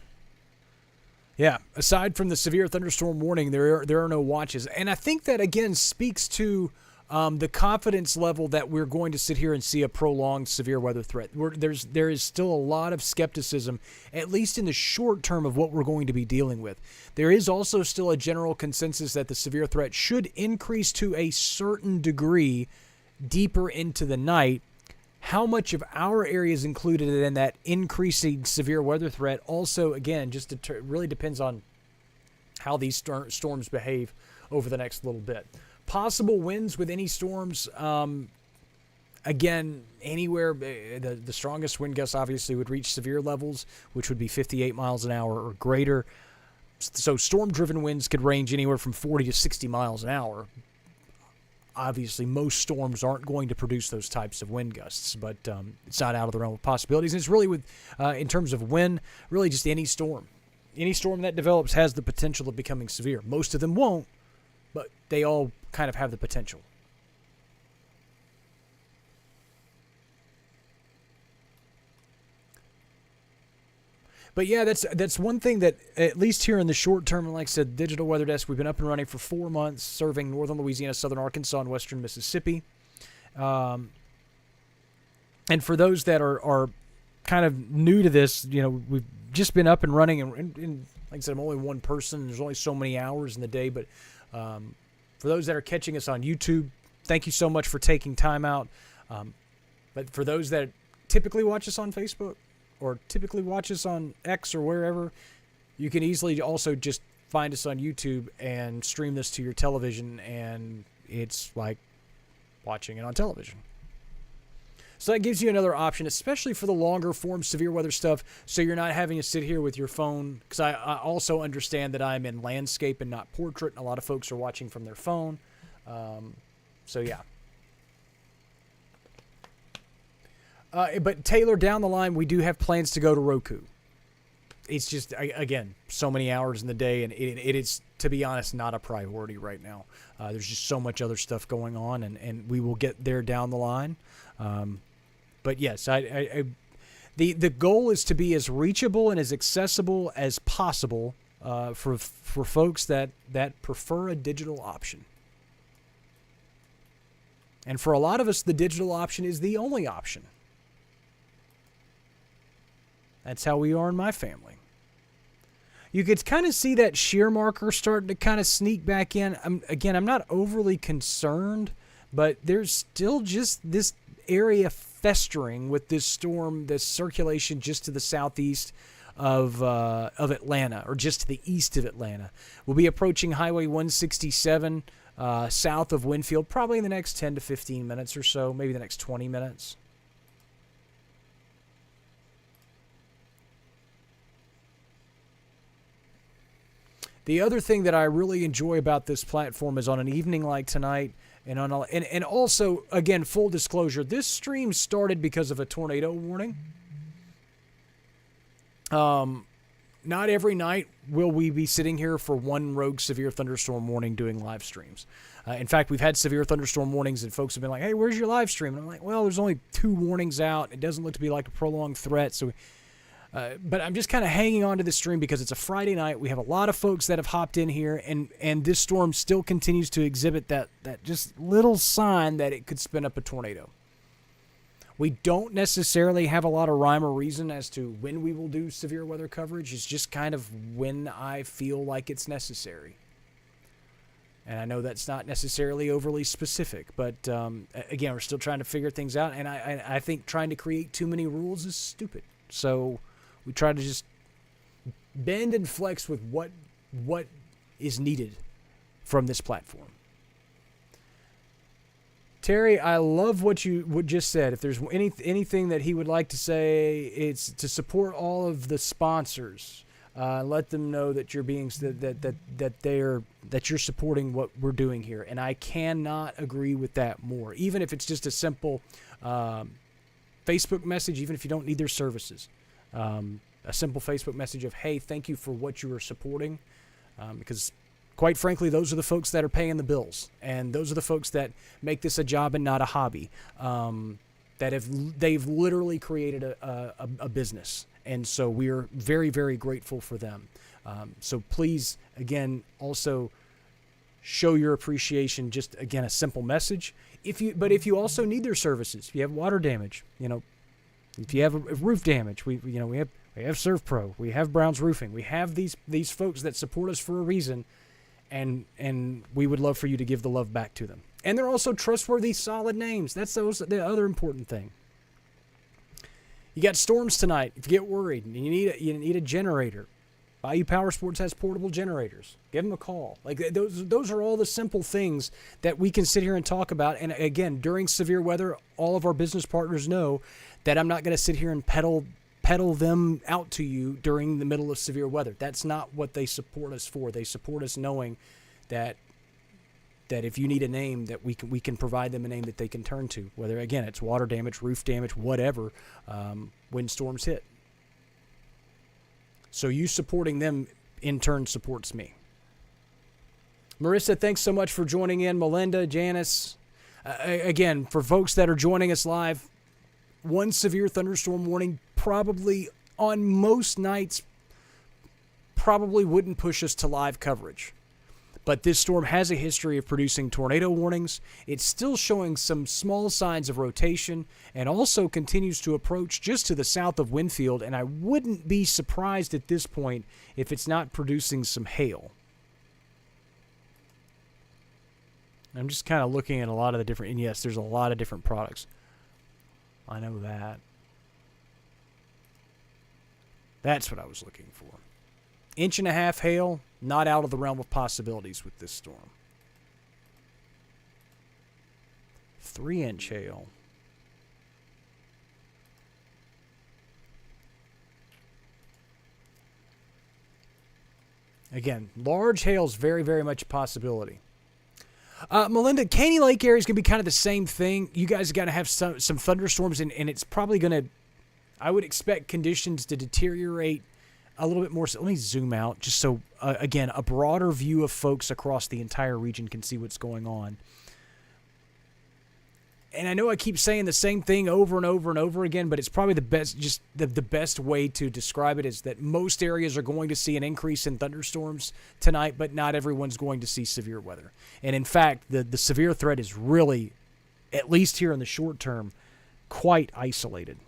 A: Yeah, aside from the severe thunderstorm warning, there are no watches. And I think that, again, speaks to the confidence level that we're going to sit here and see a prolonged severe weather threat. There is still a lot of skepticism, at least in the short term, of what we're going to be dealing with. There is also still a general consensus that the severe threat should increase to a certain degree deeper into the night. How much of our area is included in that increasing severe weather threat also, again, just really depends on how these storms behave over the next little bit. Possible winds with any storms, again, anywhere, the strongest wind gusts obviously would reach severe levels, which would be 58 miles an hour or greater. So storm-driven winds could range anywhere from 40 to 60 miles an hour. Obviously, most storms aren't going to produce those types of wind gusts, but it's not out of the realm of possibilities. And it's really in terms of wind, really just any storm. Any storm that develops has the potential of becoming severe. Most of them won't, but they all kind of have the potential. But yeah, that's one thing that, at least here in the short term, and like I said, Digital Weather Desk, we've been up and running for 4 months, serving northern Louisiana, southern Arkansas, and western Mississippi. And for those that are kind of new to this, we've just been up and running, and like I said, I'm only one person. There's only so many hours in the day, but for those that are catching us on YouTube, thank you so much for taking time out. But for those that typically watch us on Facebook, or typically watch us on X or wherever, you can easily also just find us on YouTube and stream this to your television, and it's like watching it on television. So that gives you another option, especially for the longer form severe weather stuff, so you're not having to sit here with your phone, because I also understand that I'm in landscape and not portrait, and a lot of folks are watching from their phone. So yeah. But Taylor, down the line, we do have plans to go to Roku. It's just, again, so many hours in the day, and it is, to be honest, not a priority right now. There's just so much other stuff going on, and we will get there down the line. But yes, the goal is to be as reachable and as accessible as possible for folks that prefer a digital option. And for a lot of us, the digital option is the only option. That's how we are in my family. You could kind of see that shear marker starting to kind of sneak back in. I'm not overly concerned, but there's still just this area festering with this storm, this circulation just to the southeast of Atlanta, or just to the east of Atlanta. We'll be approaching Highway 167 south of Winfield, probably in the next 10 to 15 minutes or so, maybe the next 20 minutes. The other thing that I really enjoy about this platform is on an evening like tonight, and also, again, full disclosure, this stream started because of a tornado warning. Not every night will we be sitting here for one rogue severe thunderstorm warning doing live streams. In fact, we've had severe thunderstorm warnings, and folks have been like, hey, where's your live stream? And I'm like, well, there's only 2 warnings out. It doesn't look to be like a prolonged threat, so but I'm just kind of hanging on to this stream because it's a Friday night. We have a lot of folks that have hopped in here, and this storm still continues to exhibit that just little sign that it could spin up a tornado. We don't necessarily have a lot of rhyme or reason as to when we will do severe weather coverage. It's just kind of when I feel like it's necessary. And I know that's not necessarily overly specific, but again, we're still trying to figure things out, and I think trying to create too many rules is stupid. So we try to just bend and flex with what is needed from this platform. Terry, I love what you just said. If there's anything that he would like to say, it's to support all of the sponsors. Let them know that you're being that you're supporting what we're doing here, and I cannot agree with that more. Even if it's just a simple Facebook message, even if you don't need their services. A simple Facebook message of, hey, thank you for what you are supporting, because quite frankly, those are the folks that are paying the bills, and those are the folks that make this a job and not a hobby, they've literally created a business, and so we're very, very grateful for them. So please, again, also show your appreciation. Just, again, a simple message. If you also need their services, if you have water damage, if you have a roof damage, we have ServPro, we have Brown's Roofing, we have these folks that support us for a reason, and we would love for you to give the love back to them. And they're also trustworthy, solid names. That's the other important thing. You got storms tonight. If you get worried and you need a generator, Bayou Power Sports has portable generators. Give them a call. Like those are all the simple things that we can sit here and talk about. And again, during severe weather, all of our business partners know that I'm not going to sit here and peddle peddle them out to you during the middle of severe weather. That's not what they support us for. They support us knowing that if you need a name, that we can provide them a name that they can turn to, whether, again, it's water damage, roof damage, whatever, when storms hit. So you supporting them, in turn, supports me. Marissa, thanks so much for joining in. Melinda, Janice. Again, for folks that are joining us live, one severe thunderstorm warning probably on most nights probably wouldn't push us to live coverage. But this storm has a history of producing tornado warnings. It's still showing some small signs of rotation and also continues to approach just to the south of Winfield, and I wouldn't be surprised at this point if it's not producing some hail. I'm just kind of looking at a lot of the different, and yes, there's a lot of different products. I know that. That's what I was looking for. 1.5 inch hail, not out of the realm of possibilities with this storm. 3-inch hail. Again, large hail is very, very much a possibility. Melinda, Caney Lake area is going to be kind of the same thing. You guys got to have some thunderstorms, and it's probably going to, I would expect conditions to deteriorate a little bit more. So let me zoom out just so, again, a broader view of folks across the entire region can see what's going on. And I know I keep saying the same thing over and over and over again, but it's probably the best, just the best way to describe it is that most areas are going to see an increase in thunderstorms tonight, but not everyone's going to see severe weather. And in fact, the severe threat is really, at least here in the short term, quite isolated.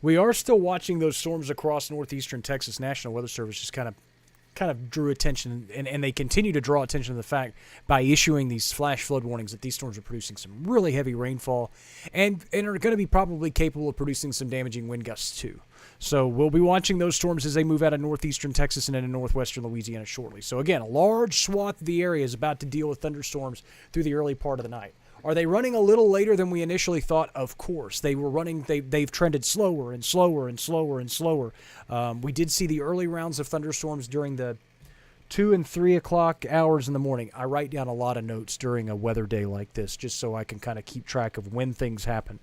A: We are still watching those storms across northeastern Texas. National Weather Service just kind of drew attention, and they continue to draw attention to the fact by issuing these flash flood warnings that these storms are producing some really heavy rainfall and are going to be probably capable of producing some damaging wind gusts too. So we'll be watching those storms as they move out of northeastern Texas and into northwestern Louisiana shortly. So again, a large swath of the area is about to deal with thunderstorms through the early part of the night. Are they running a little later than we initially thought? Of course. They were running, they've trended slower and slower and slower and slower. We did see the early rounds of thunderstorms during the 2 and 3 o'clock hours in the morning. I write down a lot of notes during a weather day like this just so I can kind of keep track of when things happen.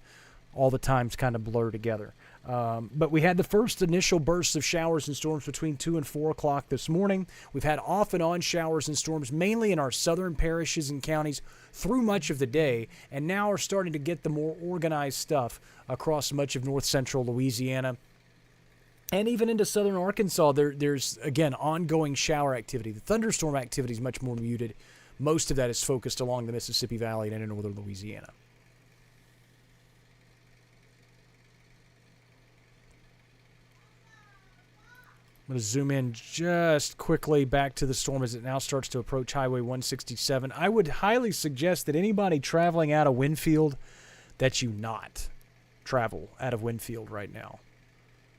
A: All the times kind of blur together. But we had the first initial bursts of showers and storms between 2 and 4 o'clock this morning. We've had off and on showers and storms mainly in our southern parishes and counties through much of the day, and now are starting to get the more organized stuff across much of north central Louisiana. And even into southern Arkansas, there's, again, ongoing shower activity. The thunderstorm activity is much more muted. Most of that is focused along the Mississippi Valley and into northern Louisiana. I'm going to zoom in just quickly back to the storm as it now starts to approach Highway 167. I would highly suggest that anybody traveling out of Winfield, that you not travel out of Winfield right now,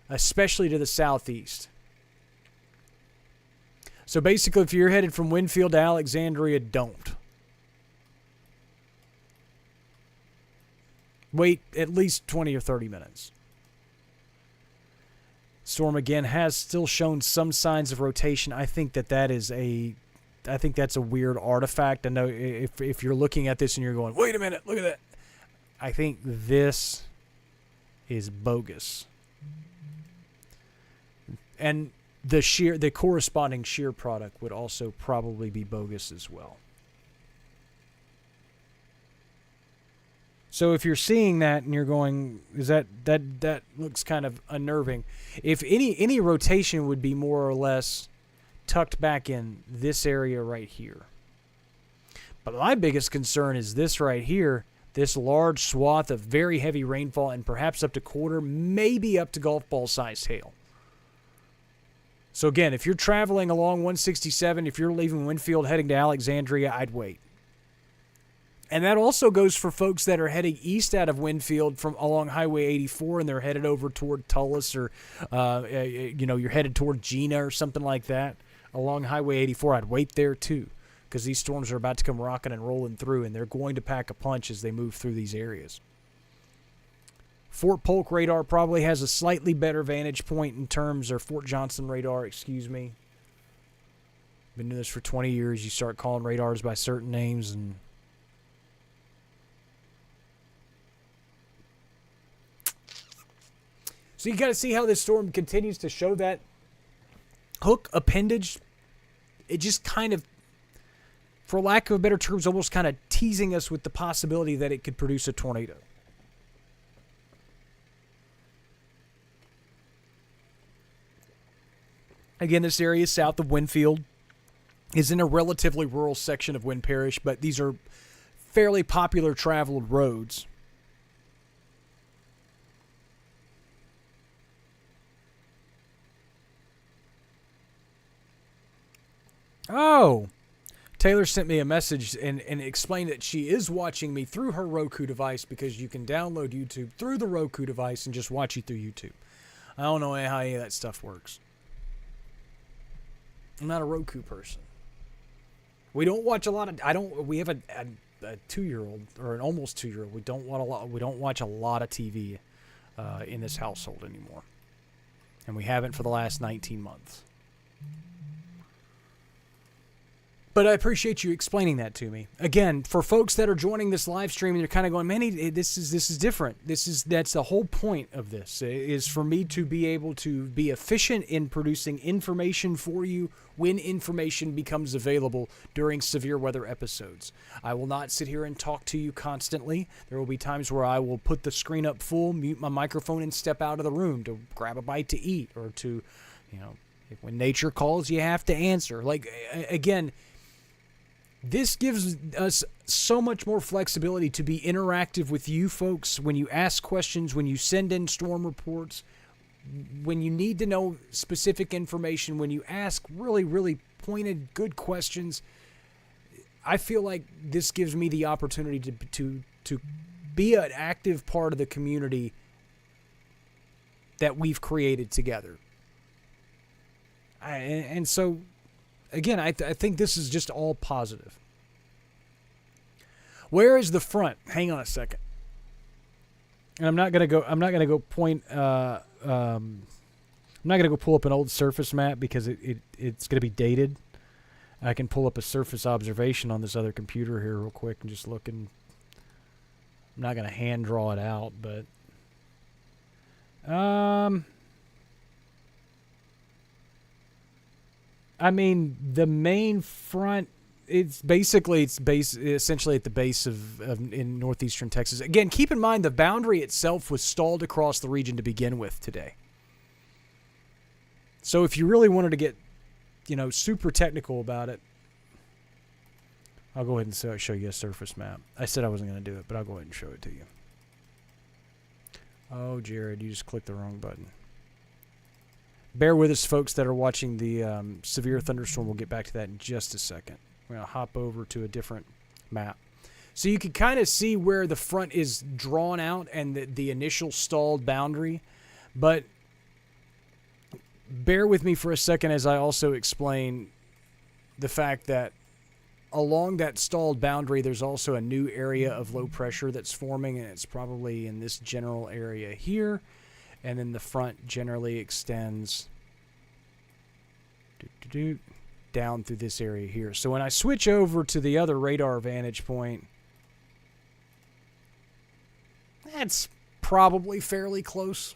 A: especially to the southeast. So basically, if you're headed from Winfield to Alexandria, don't. Wait at least 20 or 30 minutes. Storm again has still shown some signs of rotation. I think that's a weird artifact. I know if you're looking at this and you're going, wait a minute, look at that. I think this is bogus. And the corresponding shear product would also probably be bogus as well. So if you're seeing that and you're going, is that looks kind of unnerving. If any rotation would be more or less tucked back in this area right here. But my biggest concern is this right here, this large swath of very heavy rainfall and perhaps up to quarter, maybe up to golf ball sized hail. So again, if you're traveling along 167, if you're leaving Winfield heading to Alexandria, I'd wait. And that also goes for folks that are heading east out of Winfield from along Highway 84 and they're headed over toward Tullis or, you're headed toward Gina or something like that along Highway 84. I'd wait there too because these storms are about to come rocking and rolling through, and they're going to pack a punch as they move through these areas. Fort Polk radar probably has a slightly better vantage point in terms, or Fort Johnson radar, excuse me. Been doing this for 20 years. You start calling radars by certain names, and so you got to see how this storm continues to show that hook appendage. It just kind of, for lack of a better term, is almost kind of teasing us with the possibility that it could produce a tornado. Again, this area south of Winfield is in a relatively rural section of Wynn Parish, but these are fairly popular traveled roads. Oh, Taylor sent me a message and explained that she is watching me through her Roku device, because you can download YouTube through the Roku device and just watch you through YouTube. I don't know how any of that stuff works. I'm not a Roku person. We don't watch a lot of. We have a 2-year-old or an almost 2-year-old. We don't watch a lot of TV in this household anymore, and we haven't for the last 19 months. But I appreciate you explaining that to me. Again, for folks that are joining this live stream and you're kind of going, man, this is different. That's the whole point of this, is for me to be able to be efficient in producing information for you when information becomes available during severe weather episodes. I will not sit here and talk to you constantly. There will be times where I will put the screen up full, mute my microphone, and step out of the room to grab a bite to eat, or to, when nature calls, you have to answer. Like, again, this gives us so much more flexibility to be interactive with you folks when you ask questions, when you send in storm reports, when you need to know specific information, when you ask really, really pointed, good questions. I feel like this gives me the opportunity to be an active part of the community that we've created together. And so, again, I think this is just all positive. Where is the front? Hang on a second. And I'm not gonna go pull up an old surface map, because it's gonna be dated. I can pull up a surface observation on this other computer here real quick and just look, and I'm not gonna hand draw it out, but I mean, the main front, it's essentially at the base of in northeastern Texas. Again, keep in mind the boundary itself was stalled across the region to begin with today. So if you really wanted to get, super technical about it, I'll go ahead and show you a surface map. I said I wasn't going to do it, but I'll go ahead and show it to you. Oh, Jared, you just clicked the wrong button. Bear with us, folks that are watching the severe thunderstorm. We'll get back to that in just a second. We're going to hop over to a different map. So you can kind of see where the front is drawn out and the initial stalled boundary. But bear with me for a second as I also explain the fact that along that stalled boundary, there's also a new area of low pressure that's forming, and it's probably in this general area here. And then the front generally extends down through this area here. So when I switch over to the other radar vantage point, that's probably fairly close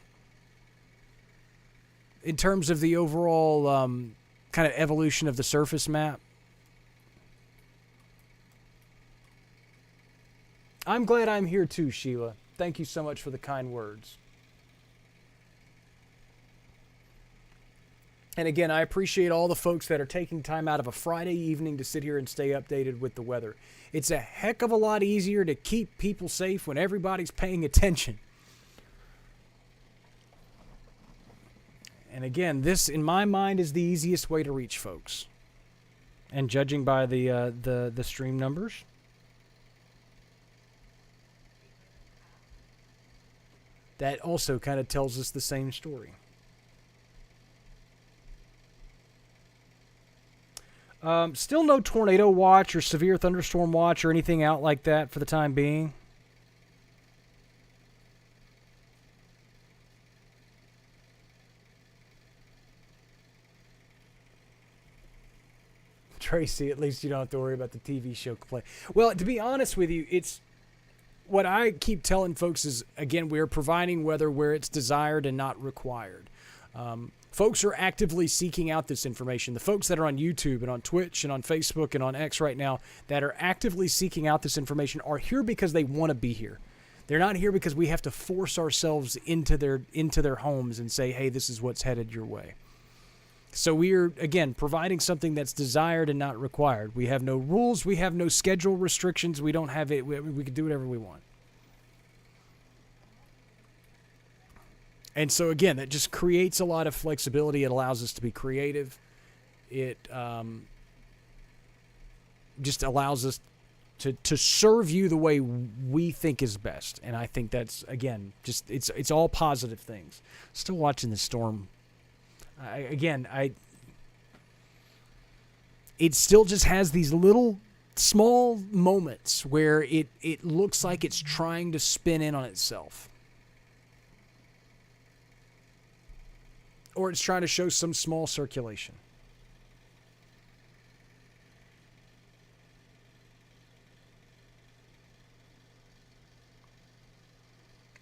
A: in terms of the overall kind of evolution of the surface map. I'm glad I'm here too, Sheila. Thank you so much for the kind words. And again, I appreciate all the folks that are taking time out of a Friday evening to sit here and stay updated with the weather. It's a heck of a lot easier to keep people safe when everybody's paying attention. And again, this, in my mind, is the easiest way to reach folks. And judging by the stream numbers, that also kind of tells us the same story. Still no tornado watch or severe thunderstorm watch or anything out like that for the time being. Tracy, at least you don't have to worry about the TV show play. Well, to be honest with you, it's what I keep telling folks is, again, we're providing weather where it's desired and not required. Folks are actively seeking out this information. The folks that are on YouTube and on Twitch and on Facebook and on X right now that are actively seeking out this information are here because they want to be here. They're not here because we have to force ourselves into their homes and say, hey, this is what's headed your way. So we are, again, providing something that's desired and not required. We have no rules. We have no schedule restrictions. We don't have it. We can do whatever we want. And so, again, that just creates a lot of flexibility. It allows us to be creative. It just allows us to serve you the way we think is best. And I think that's, again, just it's all positive things. Still watching the storm. It still just has these little small moments where it looks like it's trying to spin in on itself. Or it's trying to show some small circulation.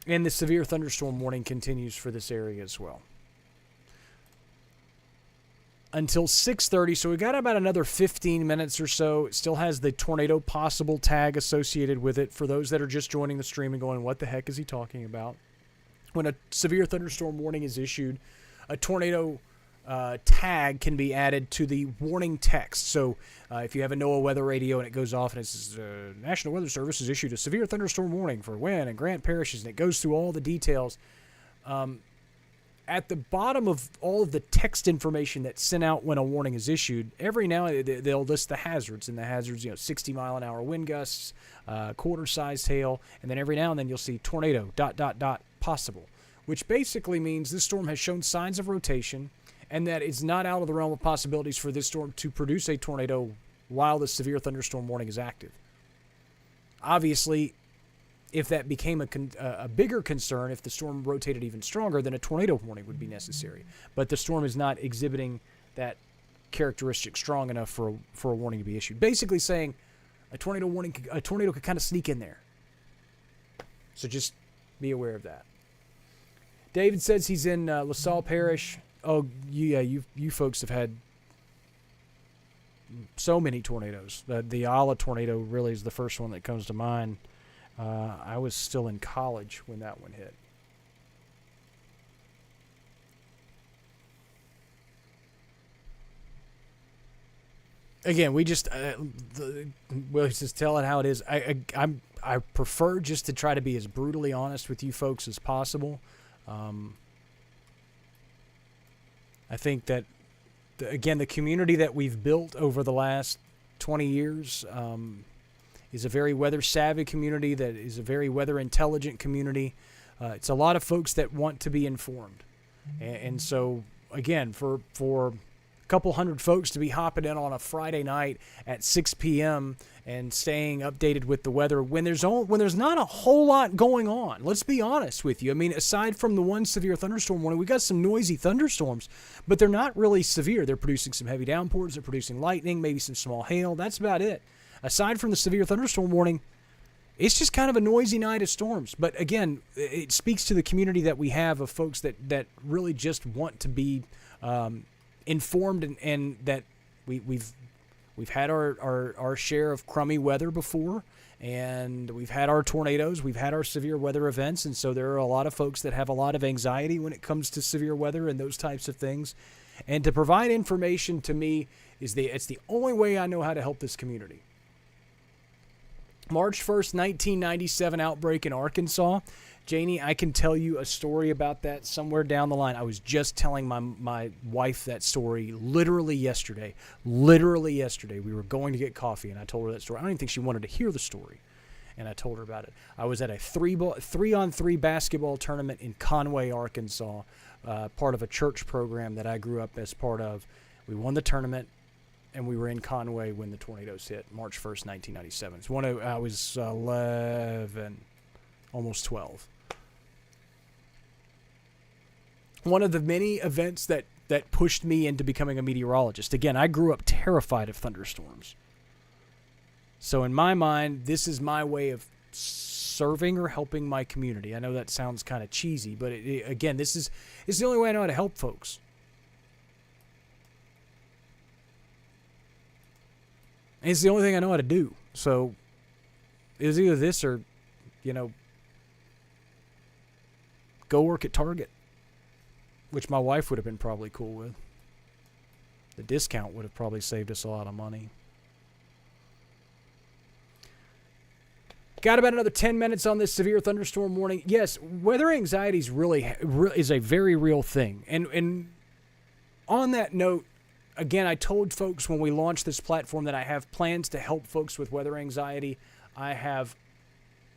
A: And the severe thunderstorm warning continues for this area as well. Until 6:30, so we got about another 15 minutes or so. It still has the tornado possible tag associated with it for those that are just joining the stream and going, what the heck is he talking about? When a severe thunderstorm warning is issued, a tornado tag can be added to the warning text. So if you have a NOAA weather radio and it goes off and it says, National Weather Service has issued a severe thunderstorm warning for Wynn and Grant parishes, and it goes through all the details. At the bottom of all of the text information that's sent out when a warning is issued, every now and then they'll list the hazards, and the hazards, 60-mile-an-hour wind gusts, quarter-sized hail, and then every now and then you'll see tornado, ... possible, which basically means this storm has shown signs of rotation and that it's not out of the realm of possibilities for this storm to produce a tornado while the severe thunderstorm warning is active. Obviously, if that became a bigger concern, if the storm rotated even stronger, then a tornado warning would be necessary. But the storm is not exhibiting that characteristic strong enough for a warning to be issued. Basically saying a tornado could kind of sneak in there. So just be aware of that. David says he's in LaSalle Parish. Oh, yeah, you folks have had so many tornadoes. The Ala tornado really is the first one that comes to mind. I was still in college when that one hit. Again, we just we'll just tell it how it is. I prefer just to try to be as brutally honest with you folks as possible. I think that again, the community that we've built over the last 20 years is a very weather-savvy community, that is a very weather-intelligent community. It's a lot of folks that want to be informed. And so, again, for a couple hundred folks to be hopping in on a Friday night at 6 p.m. and staying updated with the weather when there's not a whole lot going on. Let's be honest with you. I mean, aside from the one severe thunderstorm warning, we got some noisy thunderstorms, but they're not really severe. They're producing some heavy downpours. They're producing lightning, maybe some small hail. That's about it. Aside from the severe thunderstorm warning, it's just kind of a noisy night of storms. But again, it speaks to the community that we have of folks that really just want to be informed, and that we've had our share of crummy weather before, and we've had our tornadoes, we've had our severe weather events, and so there are a lot of folks that have a lot of anxiety when it comes to severe weather and those types of things. And to provide information, to me, it's the only way I know how to help this community. March 1st, 1997 outbreak in Arkansas. Janie, I can tell you a story about that somewhere down the line. I was just telling my wife that story literally yesterday. Literally yesterday. We were going to get coffee, and I told her that story. I don't even think she wanted to hear the story, and I told her about it. I was at a 3-on-3 basketball tournament in Conway, Arkansas, part of a church program that I grew up as part of. We won the tournament. and we were in Conway when the tornadoes hit, March 1st, 1997. It's I was 11, almost 12. One of the many events that pushed me into becoming a meteorologist. Again, I grew up terrified of thunderstorms. So in my mind, this is my way of serving or helping my community. I know that sounds kind of cheesy, but again, it's the only way I know how to help folks. And it's the only thing I know how to do. So it was either this or, go work at Target, which my wife would have been probably cool with. The discount would have probably saved us a lot of money. Got about another 10 minutes on this severe thunderstorm warning. Yes, weather anxiety is a very real thing. And on that note, again, I told folks when we launched this platform that I have plans to help folks with weather anxiety. I have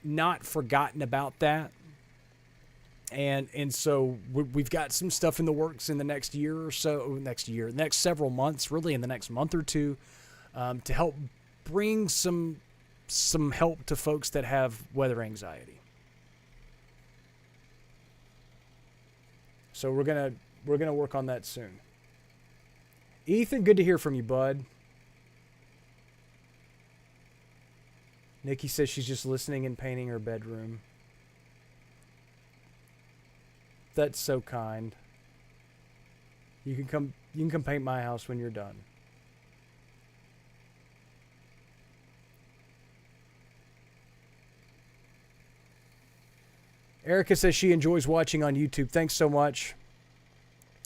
A: not forgotten about that. And so we've got some stuff in the works in the next next several months, really in the next month or two, to help bring some help to folks that have weather anxiety. So we're gonna work on that soon. Ethan, good to hear from you, bud. Nikki says she's just listening and painting her bedroom. That's so kind. You can come paint my house when you're done. Erica says she enjoys watching on YouTube. Thanks so much.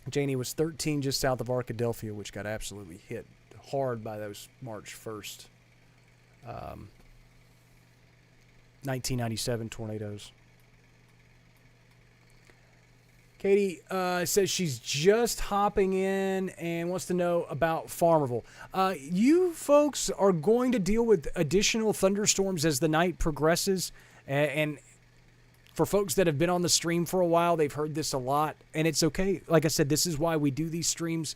A: Janie was 13 just south of Arkadelphia, which got absolutely hit hard by those March 1st 1997 tornadoes. Katie says she's just hopping in and wants to know about Farmerville. You folks are going to deal with additional thunderstorms as the night progresses. And for folks that have been on the stream for a while, they've heard this a lot. And it's okay. Like I said, this is why we do these streams.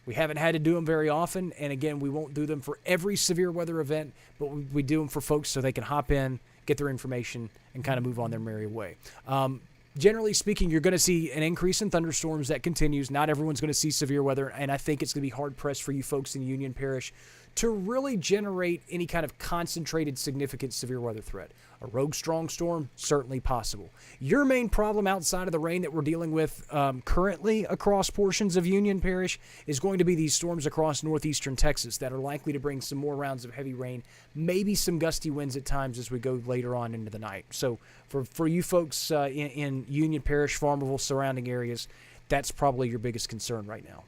A: We haven't had to do them very often. And again, we won't do them for every severe weather event. But we do them for folks so they can hop in, get their information, and kind of move on their merry way. Generally speaking, you're going to see an increase in thunderstorms that continues. Not everyone's going to see severe weather, and I think it's going to be hard-pressed for you folks in Union Parish to really generate any kind of concentrated, significant severe weather threat. A rogue strong storm, certainly possible. Your main problem outside of the rain that we're dealing with currently across portions of Union Parish is going to be these storms across northeastern Texas that are likely to bring some more rounds of heavy rain, maybe some gusty winds at times as we go later on into the night. So for you folks in Union Parish, Farmerville, surrounding areas, that's probably your biggest concern right now.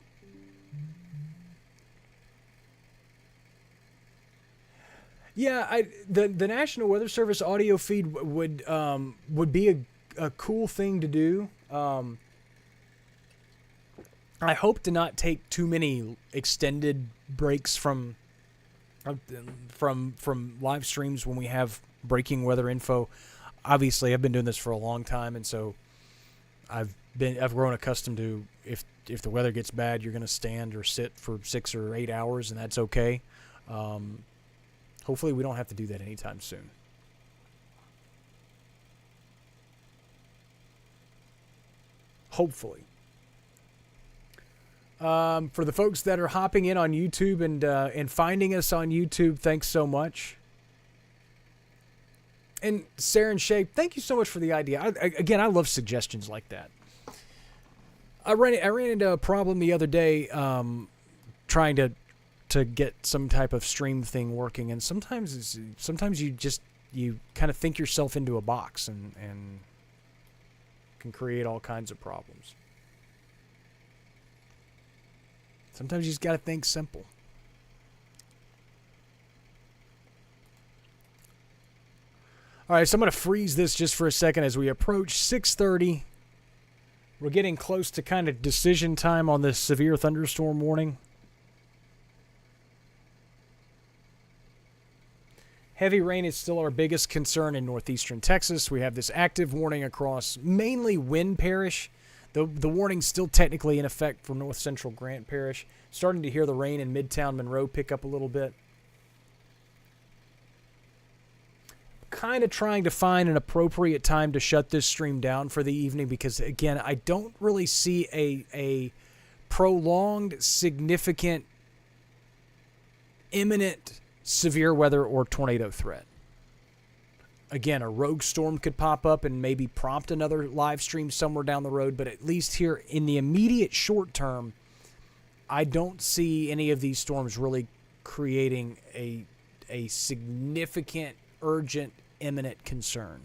A: Yeah, the National Weather Service audio feed would be a cool thing to do. I hope to not take too many extended breaks from live streams when we have breaking weather info. Obviously, I've been doing this for a long time, and so I've grown accustomed to if the weather gets bad, you're going to stand or sit for 6 or 8 hours, and that's okay. Hopefully we don't have to do that anytime soon. Hopefully. For the folks that are hopping in on YouTube and finding us on YouTube, thanks so much. And Sarah and Shay, thank you so much for the idea. I love suggestions like that. I ran into a problem the other day trying to get some type of stream thing working, and sometimes you kind of think yourself into a box and can create all kinds of problems. Sometimes you just got to think simple. All right, so I'm going to freeze this just for a second as we approach 6:30. We're getting close to kind of decision time on this severe thunderstorm warning. Heavy rain is still our biggest concern in northeastern Texas. We have this active warning across mainly Wynn Parish. The warning's still technically in effect for north central Grant Parish. Starting to hear the rain in Midtown Monroe pick up a little bit. Kind of trying to find an appropriate time to shut this stream down for the evening because, again, I don't really see a prolonged, significant, imminent severe weather or tornado threat. Again, a rogue storm could pop up and maybe prompt another live stream somewhere down the road, but at least here in the immediate short term, I don't see any of these storms really creating a significant, urgent, imminent concern.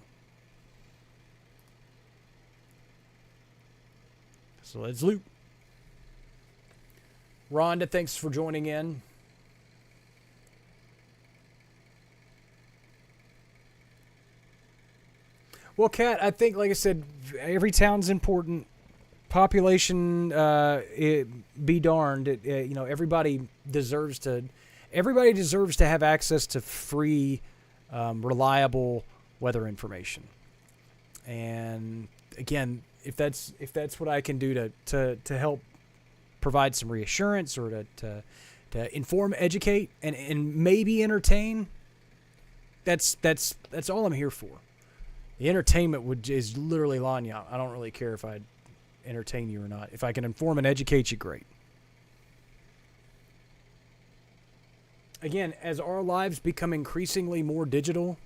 A: So let's loop. Rhonda, thanks for joining in. Well, Kat, I think, like I said, every town's important. Population, be darned. Everybody deserves to have access to free, reliable weather information. And again, if that's what I can do to help provide some reassurance or to inform, educate, and maybe entertain, that's all I'm here for. The entertainment is literally lanya. I don't really care if I entertain you or not. If I can inform and educate you, great. Again, as our lives become increasingly more digital,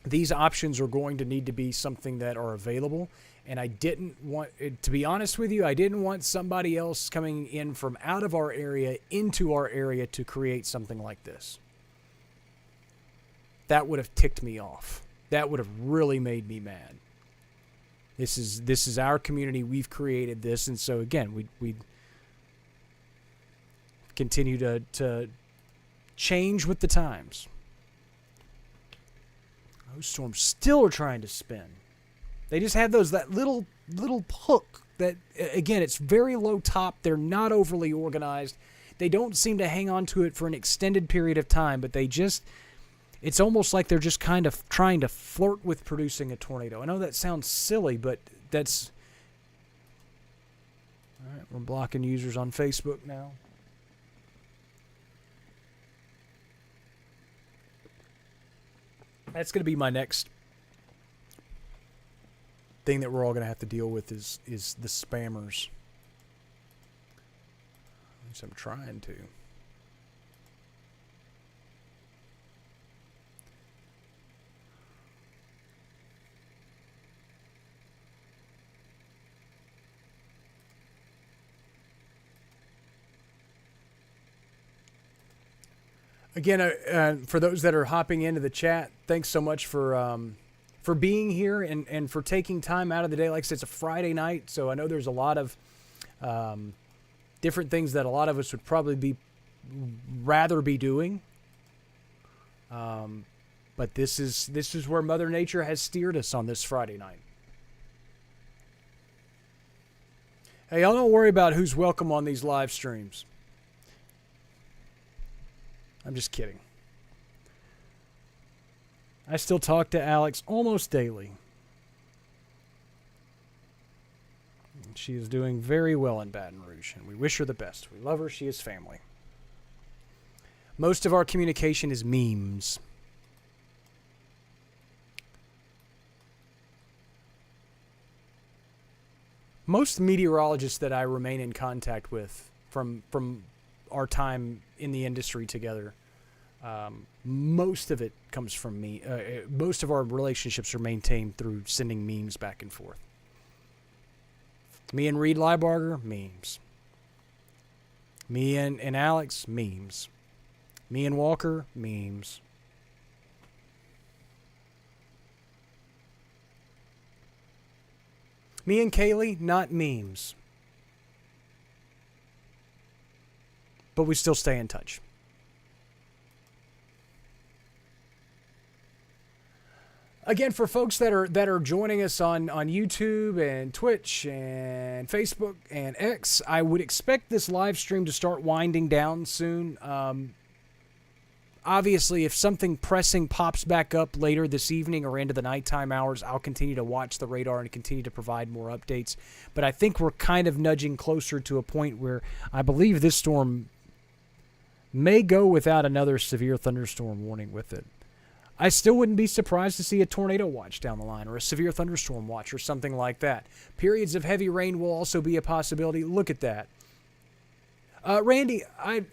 A: these options are going to need to be something that are available. And I didn't want, to be honest with you, I didn't want somebody else coming in from out of our area into our area to create something like this. That would have ticked me off. That would have really made me mad. This is our community. We've created this, and so again, we continue to change with the times. Those storms still are trying to spin. They just have that little hook that, again, it's very low top. They're not overly organized. They don't seem to hang on to it for an extended period of time, but it's almost like they're just kind of trying to flirt with producing a tornado. I know that sounds silly, but that's... All right, we're blocking users on Facebook now. That's going to be my next thing that we're all going to have to deal with is the spammers. At least I'm trying to. Again, for those that are hopping into the chat, thanks so much for being here and for taking time out of the day. Like I said, it's a Friday night, so I know there's a lot of different things that a lot of us would probably rather be doing. But this is where Mother Nature has steered us on this Friday night. Hey, y'all don't worry about who's welcome on these live streams. I'm just kidding. I still talk to Alex almost daily. She is doing very well in Baton Rouge, and we wish her the best. We love her. She is family. Most of our communication is memes. Most meteorologists that I remain in contact with from our time in the industry together, most of it comes from me. Most of our relationships are maintained through sending memes back and forth. Me and Reed Leibarger, memes. Me and Alex, memes. Me and Walker, memes. Me and Kaylee, not memes. But we still stay in touch. Again, for folks that are joining us on YouTube and Twitch and Facebook and X, I would expect this live stream to start winding down soon. Obviously, if something pressing pops back up later this evening or into the nighttime hours, I'll continue to watch the radar and continue to provide more updates. But I think we're kind of nudging closer to a point where I believe this storm may go without another severe thunderstorm warning with it. I still wouldn't be surprised to see a tornado watch down the line or a severe thunderstorm watch or something like that. Periods of heavy rain will also be a possibility. Look at that. Randy, I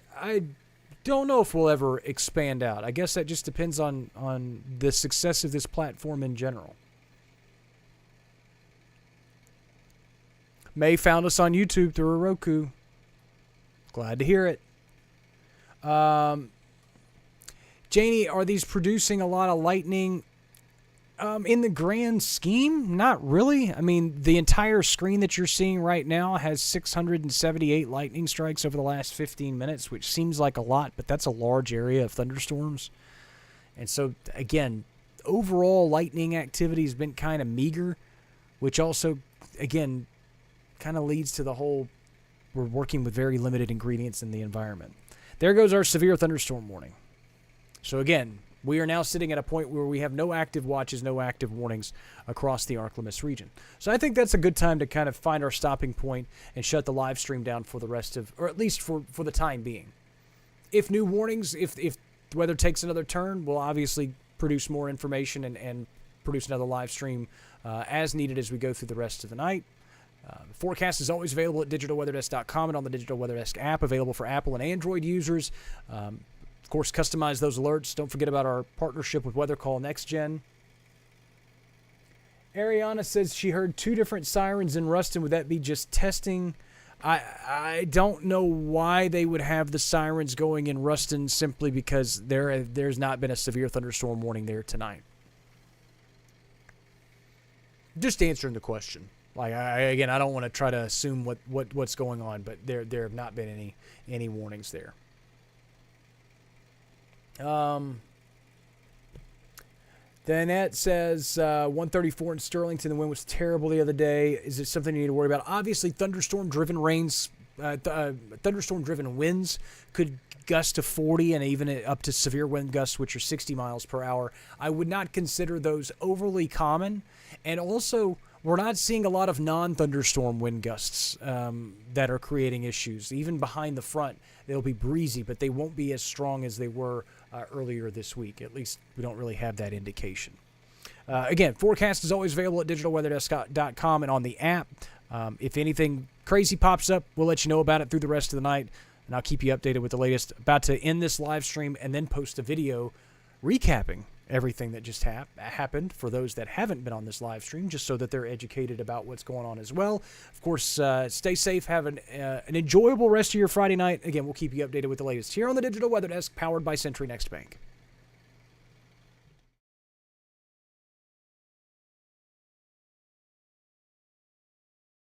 A: don't know if we'll ever expand out. I guess that just depends on the success of this platform in general. May found us on YouTube through a Roku. Glad to hear it. Janie, are these producing a lot of lightning? In the grand scheme, not really. I mean, the entire screen that you're seeing right now has 678 lightning strikes over the last 15 minutes, which seems like a lot, but that's a large area of thunderstorms. And so, again, overall lightning activity has been kind of meager, which also, again, kind of leads to the whole we're working with very limited ingredients in the environment. There goes our severe thunderstorm warning. So, again, we are now sitting at a point where we have no active watches, no active warnings across the ArkLaMiss region. So I think that's a good time to kind of find our stopping point and shut the live stream down for the rest of, or at least for the time being. If new warnings, if the weather takes another turn, we'll obviously produce more information and produce another live stream as needed as we go through the rest of the night. The forecast is always available at digitalweatherdesk.com and on the Digital Weather Desk app, available for Apple and Android users. Of course, customize those alerts. Don't forget about our partnership with Weather Call Next Gen. Ariana says she heard 2 different sirens in Ruston. Would that be just testing? I don't know why they would have the sirens going in Ruston simply because there's not been a severe thunderstorm warning there tonight. Just answering the question. Like I don't want to try to assume what's going on, but there have not been any warnings there. Danette says 134 in Sterlington. The wind was terrible the other day. Is it something you need to worry about? Obviously, thunderstorm-driven winds could gust to 40 and even up to severe wind gusts, which are 60 miles per hour. I would not consider those overly common. And also, we're not seeing a lot of non-thunderstorm wind gusts that are creating issues. Even behind the front, they'll be breezy, but they won't be as strong as they were earlier this week. At least we don't really have that indication. Again, forecast is always available at digitalweatherdesk.com and on the app. If anything crazy pops up, we'll let you know about it through the rest of the night, and I'll keep you updated with the latest. About to end this live stream and then post a video recapping everything that just happened for those that haven't been on this live stream, just so that they're educated about what's going on as well. Of course, stay safe. Have an enjoyable rest of your Friday night. Again, we'll keep you updated with the latest here on the Digital Weather Desk, powered by Century Next Bank.